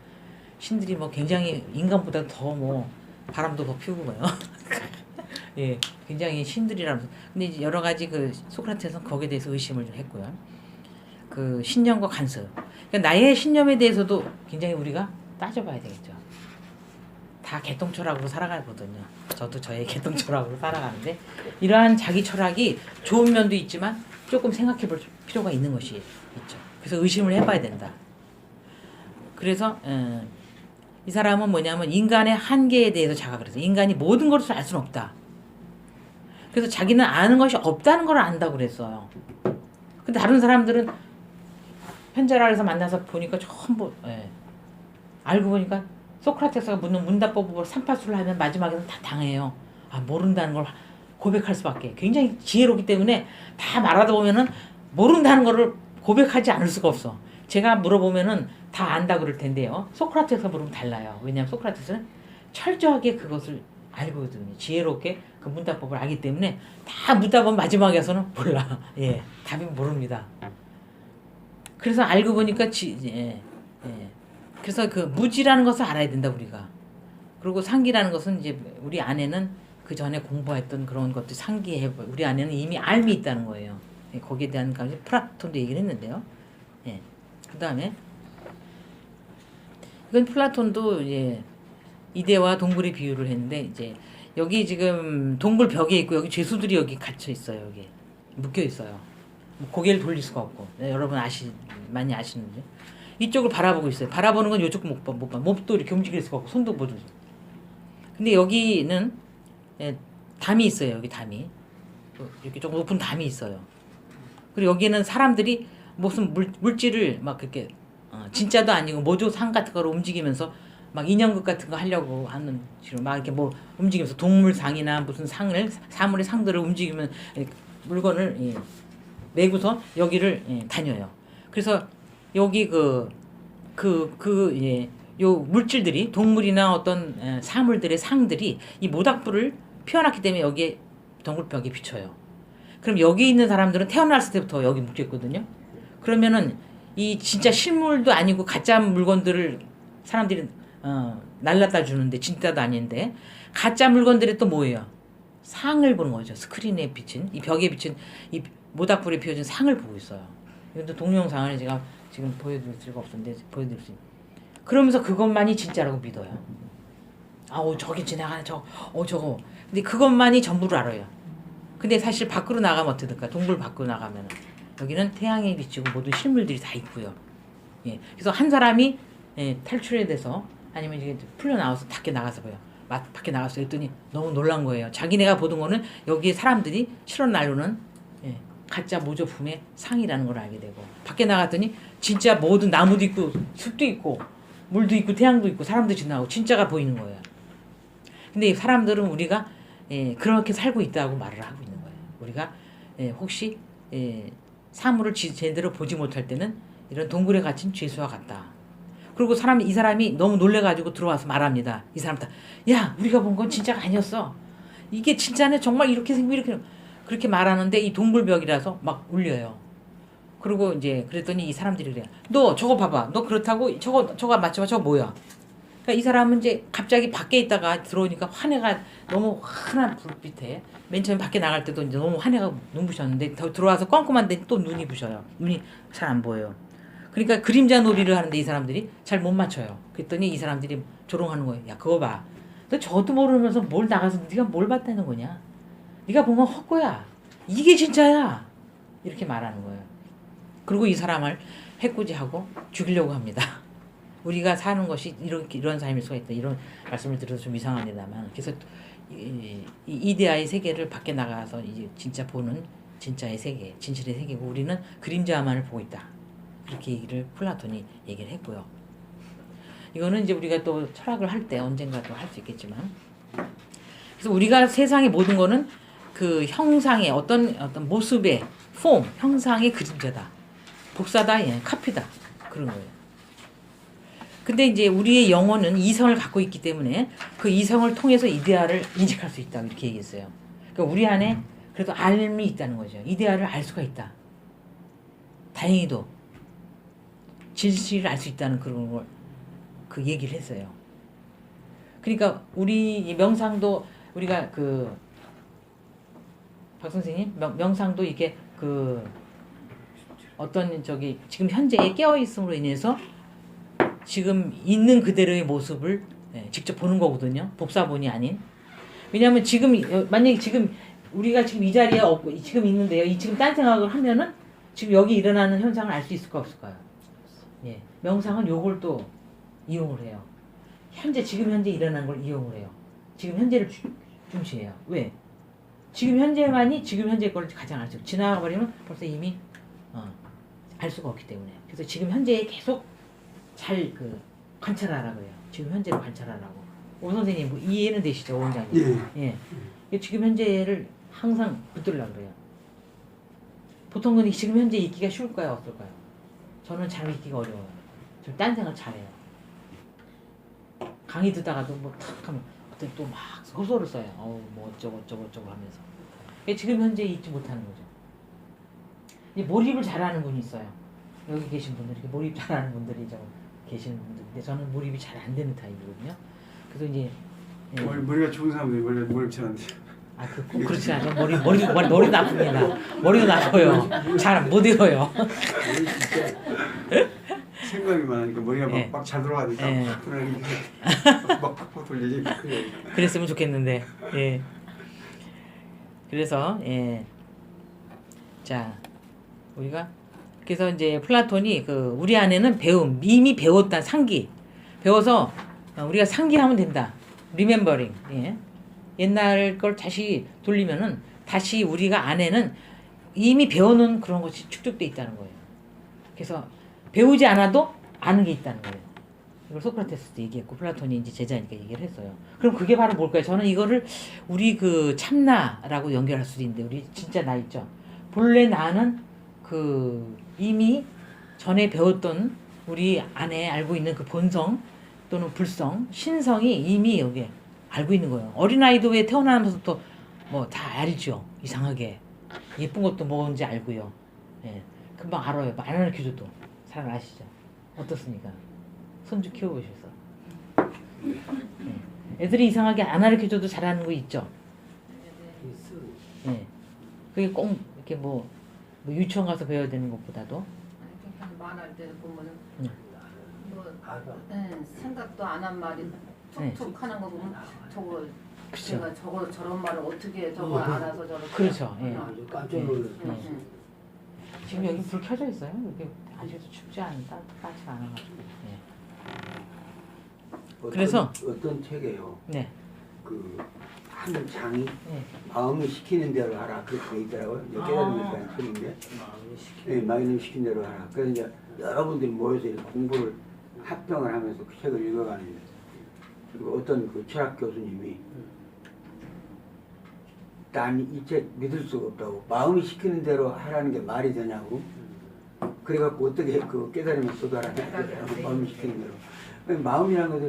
신들이 뭐 굉장히 인간보다 더 뭐 바람도 더 피우고 뭐요. 굉장히 신들이라면서. 근데 이제 여러 가지 그 소크라테스는 거기에 대해서 의심을 좀 했고요. 그 신념과 관습. 그러니까 나의 신념에 대해서도 굉장히 우리가 따져봐야 되겠죠. 다 개똥철학으로 살아가거든요. 저도 저의 개똥철학으로 살아가는데 이러한 자기 철학이 좋은 면도 있지만 조금 생각해 볼 필요가 있는 것이 있죠. 그래서 의심을 해봐야 된다. 그래서 이 사람은 뭐냐면 인간의 한계에 대해서 자각을 해서 인간이 모든 것을 알 수는 없다. 그래서 자기는 아는 것이 없다는 걸 안다고 그랬어요. 근데 다른 사람들은 현자라에서 만나서 보니까 전부 알고 보니까 소크라테스가 묻는 문답법으로 삼파수를 하면 마지막에는 다 당해요. 모른다는 걸 고백할 수밖에. 굉장히 지혜롭기 때문에 다 말하다 보면은 모른다는 거를 고백하지 않을 수가 없어. 제가 물어보면은 다 안다 그럴 텐데요. 소크라테스가 물으면 달라요. 왜냐하면 소크라테스는 철저하게 그것을 알거든요. 지혜롭게 그 문답법을 알기 때문에 다 묻다 보면 마지막에서는 몰라. 답이 모릅니다. 그래서 알고 보니까 그래서 그 무지라는 것을 알아야 된다 우리가. 그리고 상기라는 것은 이제 우리 안에는 그 전에 공부했던 그런 것들 상기해 우리 안에는 이미 알미 있다는 거예요. 거기에 대한 감지 플라톤도 얘기를 했는데요. 그 다음에 이건 플라톤도 이제 이대와 동굴의 비유를 했는데 이제 여기 지금 동굴 벽에 있고 여기 죄수들이 여기 갇혀 있어요. 여기 묶여 있어요. 고개를 돌릴 수가 없고 여러분 많이 아시는데 이쪽을 바라보고 있어요. 바라보는 건 이쪽 못 봐. 몸도 이렇게 움직일 수가 없고 손도 못 움직여. 근데 여기는 담이 있어요. 여기 담이 이렇게 좀 높은 담이 있어요. 그리고 여기는 사람들이 무슨 물질을 막 그렇게 진짜도 아니고 모조상 같은 거를 움직이면서 막 인형극 같은 거 하려고 하는 식으로 막 이렇게 뭐 움직이면서 동물상이나 무슨 사물의 상들을 움직이면 물건을 메고서 여기를 다녀요. 그래서 여기 요 물질들이 동물이나 어떤 사물들의 상들이 이 모닥불을 피워놨기 때문에 여기에 동굴벽에 비쳐요. 그럼 여기 있는 사람들은 태어났을 때부터 여기 묶였거든요. 그러면은 이 진짜 실물도 아니고 가짜 물건들을 사람들이 날라다 주는데 진짜도 아닌데 가짜 물건들이 또 뭐예요? 상을 보는 거죠. 스크린에 비친 이 벽에 비친 이 모닥불에 피워진 상을 보고 있어요. 이것도 동영상을 제가 지금 보여드릴 수가 없었는데 보여드릴 수 있어요. 그러면서 그것만이 진짜라고 믿어요. 저기 지나가는 저거. 근데 그것만이 전부를 알아요. 근데 사실 밖으로 나가면 어떻게 될까? 동굴 밖으로 나가면 여기는 태양에 비치고 모든 실물들이 다 있고요. 그래서 한 사람이 탈출해 돼서 아니면 이제 풀려 나와서 밖에 나가서 봐요. 밖에 나가서 했더니 너무 놀란 거예요. 자기네가 보던 거는 여기에 사람들이 실어 날르는 가짜 모조품의 상이라는 걸 알게 되고 밖에 나갔더니 진짜 모든 나무도 있고 숲도 있고 물도 있고 태양도 있고 사람도 지나가고 진짜가 보이는 거예요. 근데 사람들은 우리가 그렇게 살고 있다고 말을 하고 있는 거예요. 우리가 혹시 사물을 제대로 보지 못할 때는 이런 동굴에 갇힌 죄수와 같다. 그리고 이 사람이 너무 놀래가지고 들어와서 말합니다. 이 사람한테 야 우리가 본 건 진짜가 아니었어. 이게 진짜네 정말 이렇게 생기고 이렇게 그렇게 말하는데 이 동굴벽이라서 막 울려요. 그리고 이제 그랬더니 이 사람들이 그래요. 너 저거 봐봐. 너 그렇다고 저거 맞춰봐. 저거 뭐야? 그러니까 이 사람은 이제 갑자기 밖에 있다가 들어오니까 환해가 너무 환한 불빛에 맨 처음에 밖에 나갈 때도 이제 너무 환해가 눈부셨는데 더 들어와서 껌껌한데 또 눈이 부셔요. 눈이 잘 안 보여요. 그러니까 그림자 놀이를 하는데 이 사람들이 잘 못 맞춰요. 그랬더니 이 사람들이 조롱하는 거예요. 야 그거 봐. 너 저도 모르면서 뭘 나가서 네가 뭘 봤다는 거냐? 네가 본 건 헛거야. 이게 진짜야. 이렇게 말하는 거예요. 그리고 이 사람을 해코지하고 죽이려고 합니다. 우리가 사는 것이 이런 삶일 수가 있다. 이런 말씀을 들어서 좀 이상합니다만 그래서 이 이데아의 세계를 밖에 나가서 이제 진짜 보는 진짜의 세계, 진실의 세계고 우리는 그림자만을 보고 있다. 그렇게 얘기를 플라톤이 얘기를 했고요. 이거는 이제 우리가 또 철학을 할 때 언젠가 또 할 수 있겠지만 그래서 우리가 세상의 모든 거는 그 형상의 어떤 모습의 폼, 형상의 그림자다. 복사다, 예, 카피다. 그런 거예요. 근데 이제 우리의 영혼은 이성을 갖고 있기 때문에 그 이성을 통해서 이데아를 인식할 수 있다. 이렇게 얘기했어요. 그러니까 우리 안에 그래도 알미 있다는 거죠. 이데아를 알 수가 있다. 다행히도 진실을 알 수 있다는 그런 걸 그 얘기를 했어요. 그러니까 우리 명상도 우리가 그 박 선생님 명상도 이게 그 어떤 저기 지금 현재에 깨어 있음으로 인해서 지금 있는 그대로의 모습을 직접 보는 거거든요. 복사본이 아닌. 왜냐하면 지금 만약에 지금 우리가 지금 이 자리에 없고 지금 있는데요. 이 지금 딴 생각을 하면은 지금 여기 일어나는 현상을 알 수 있을까 없을까요? 예, 명상은 요걸 또 이용을 해요. 지금 현재 일어난 걸 이용을 해요. 지금 현재를 중시해요. 왜? 지금 현재만이 지금 현재 걸 가장 알 수 있고 지나가 버리면 벌써 이미 알 수가 없기 때문에. 그래서 지금 현재에 계속 잘 관찰하라 그래요. 지금 현재를 관찰하라고. 오 선생님 뭐 이해는 되시죠, 오 원장님? 예. 지금 현재를 항상 붙들려고 그래요. 보통은 지금 현재 있기가 쉬울까요, 어떨까요? 저는 잘 있기가 어려워요. 저 딴 생각 잘해요. 강의 듣다가도 뭐 탁 하면 그때 또 막 소설을 써요. 뭐 어쩌고 하면서. 지금 현재 있지 못하는 거죠. 이 몰입을 잘하는 분이 있어요. 여기 계신 분들 이렇게 몰입 잘하는 분들이 좀 계시는 분들인데 저는 몰입이 잘 안 되는 타입이거든요. 그래서 이제
머리가 좋은 사람들이 원래 몰입 잘한대.
그렇지 않아요. 머리도 나쁩니다. 머리도 나빠요. 잘 못 외워요.
생각이 많으니까 머리가
예.
막 잘 돌아가니까
예.
막 팍팍 돌리지.
그랬으면 좋겠는데. 예. 그래서 자 우리가 그래서 이제 플라톤이 우리 안에는 이미 배웠다 상기 배워서 우리가 상기하면 된다. 리멤버링. 예. 옛날 걸 다시 돌리면은 다시 우리가 안에는 이미 배워놓은 그런 것이 축적돼 있다는 거예요. 그래서 배우지 않아도 아는 게 있다는 거예요. 이걸 소크라테스도 얘기했고 플라톤이 이제 제자니까 얘기를 했어요. 그럼 그게 바로 뭘까요? 저는 이거를 우리 참나라고 연결할 수도 있는데 우리 진짜 나 있죠. 본래 나는 이미 전에 배웠던 우리 안에 알고 있는 그 본성 또는 불성, 신성이 이미 여기에 알고 있는 거예요. 어린아이도 왜 태어나면서부터 뭐 다 알죠. 이상하게. 예쁜 것도 뭔지 알고요. 예. 금방 알아요. 안 가르쳐줘도. 잘 아시죠? 어떻습니까? 손주 키워보셔서. 예. 애들이 이상하게 안 가르쳐줘도 잘하는 거 있죠? 예. 그게 꼭 이렇게 뭐 유치원 가서 배워야 되는 것보다도.
그러니까 말할 때 보면은 생각도 안 한 말이 툭툭 하는 거 보면 저거
그쵸.
제가 저런 말을 어떻게 저걸 알아서 저렇게
그렇죠. 예.
아주 깜짝 놀랐어요.
지금 여기 불 켜져 있어요. 여기 아직도 춥지 않다, 따지 않아가지고. 예. 그래서
어떤 책에요.
네.
한 장이
네.
마음이 시키는 대로 하라 그렇게 돼 있더라고요. 깨달음이라는 책인데 마음이 시키는 대로 하라. 그래서 이제 여러분들이 모여서 이렇게 공부를 합병을 하면서 그 책을 읽어가는데 그리고 어떤 철학 교수님이 난 이 책 믿을 수가 없다고 마음이 시키는 대로 하라는 게 말이 되냐고 그래갖고 어떻게 그 깨달으면 도달하냐 마음이 시키는 대로. 마음이라는 것은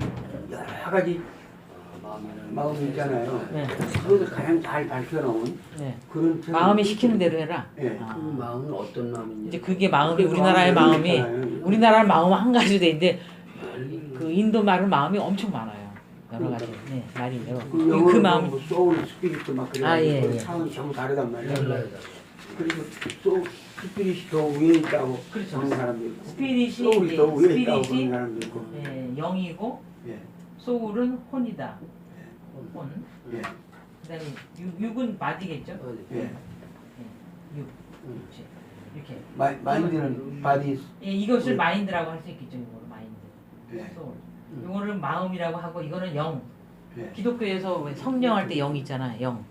여러 가지 마음이 있잖아요.
네.
그것을 가장 잘 밝혀놓은
네.
그런 책이
마음이 시키는 대로 해라.
예.
아.
그 마음은 어떤 마음인지.
이제 그게 마음이
그게
우리나라의 마음이
있잖아요.
우리나라 마음은 한 가지 되는데 그 인도 말은 마음이 엄청 많아요. 여러 가지. 네, 말이 여러. 그 마음.
뭐 소울 스피릿도 막 그래.
아, 예, 예.
차원이 전부 다르단 말이야.
달라요.
그리고 소울 스피릿이 더 위에 있다고
그렇죠.
보는 사람도 있고,
스피릿이
소울이
이제
더 위에 있다고 보는
스피릿이
사람도 있고.
예, 영이고
예.
소울은 혼이다. 혼.
예.
그다음에 육은 마디겠죠.
어디?
예.
육. 그렇지. 이렇게.
마인드는 바디.
예, 이것을
예.
마인드라고 할 수 있겠죠. 이거를 마인드.
예.
소울. 이거를 마음이라고 하고 이거는 영.
예.
기독교에서 왜 성령할 때 영 있잖아. 영.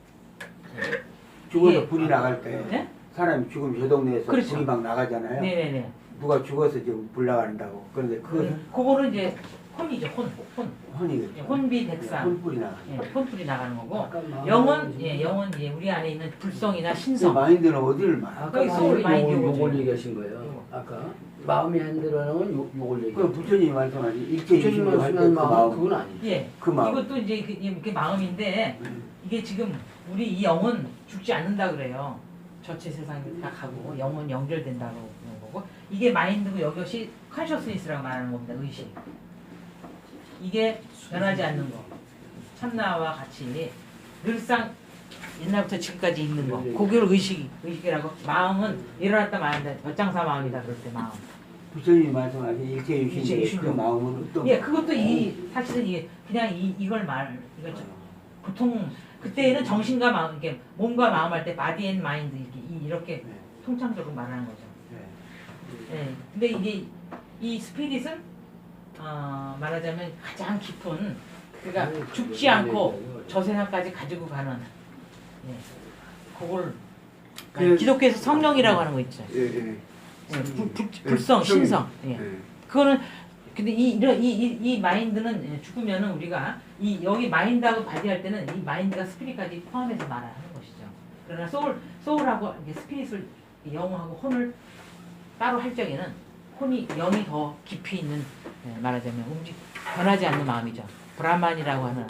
죽어서
예.
불이 나갈 때
네?
사람이 죽으면 저 동네에서
그렇죠.
불이 막 나가잖아요.
네네네.
누가 죽어서 지금 불 나간다고. 그런데 그것은
그거는 이제 혼이죠. 혼.
혼이겠죠.
예, 혼비백산.
혼불이 나가.
예, 혼불이 나가는 거고.
아까 마음은
영은
뭐지?
예, 영은 예, 우리 안에 있는 불성이나
그
신성.
마인드는 어디를 말해?
아까
거기 소울 마인드 요거죠.
요걸 얘기하신 거예요. 아까 마음이 한대로는 요걸 얘기.
그 부처님이 말씀하신 일체
부처님
유심도 할때
말씀하는
그
마음은
마음.
그건 아니죠.
예.
그 마음.
이것도 이제 그 마음인데 이게 지금 우리 이 영은 죽지 않는다 그래요. 저체 세상에 다 가고 영은 연결된다고 그런 거고 이게 마인드고 이것이 컨셔스니스라고 말하는 겁니다. 의식. 이게 변하지 않는 거. 참나와 같이 늘상 옛날부터 지금까지 있는 거. 그걸 의식이라고. 마음은 일어났다 말한다. 젖장사 마음이다 그럴 때 마음.
부처님이 말씀하신 일체
일체
유심인데
유심.
그 마음은 어떤
예, 그것도 사실은 이게 그냥 이걸 이거 보통 그때는 정신과 마음, 이게 몸과 마음 할 때 바디 앤 마인드 이렇게
네.
통창적으로 말하는 거죠.
네.
예. 근데 이게 이 스피릿은 말하자면 가장 깊은 그러니까 죽지 않고 저 세상까지 가지고 가는 예. 그걸
그-
기독교에서 성령이라고 하는 거 있죠.
예, 예.
예, 불성, 신성. 예.
예.
그거는 근데 이 마인드는 예, 죽으면은 우리가 여기 마인드하고 바디할 때는 이 마인드가 스피릿까지 포함해서 말하는 것이죠. 그러나 소울하고 이렇게 스피릿을 영하고 혼을 따로 할 적에는 혼이 영이 더 깊이 있는 예, 말하자면 변하지 않는 마음이죠. 브라만이라고 하는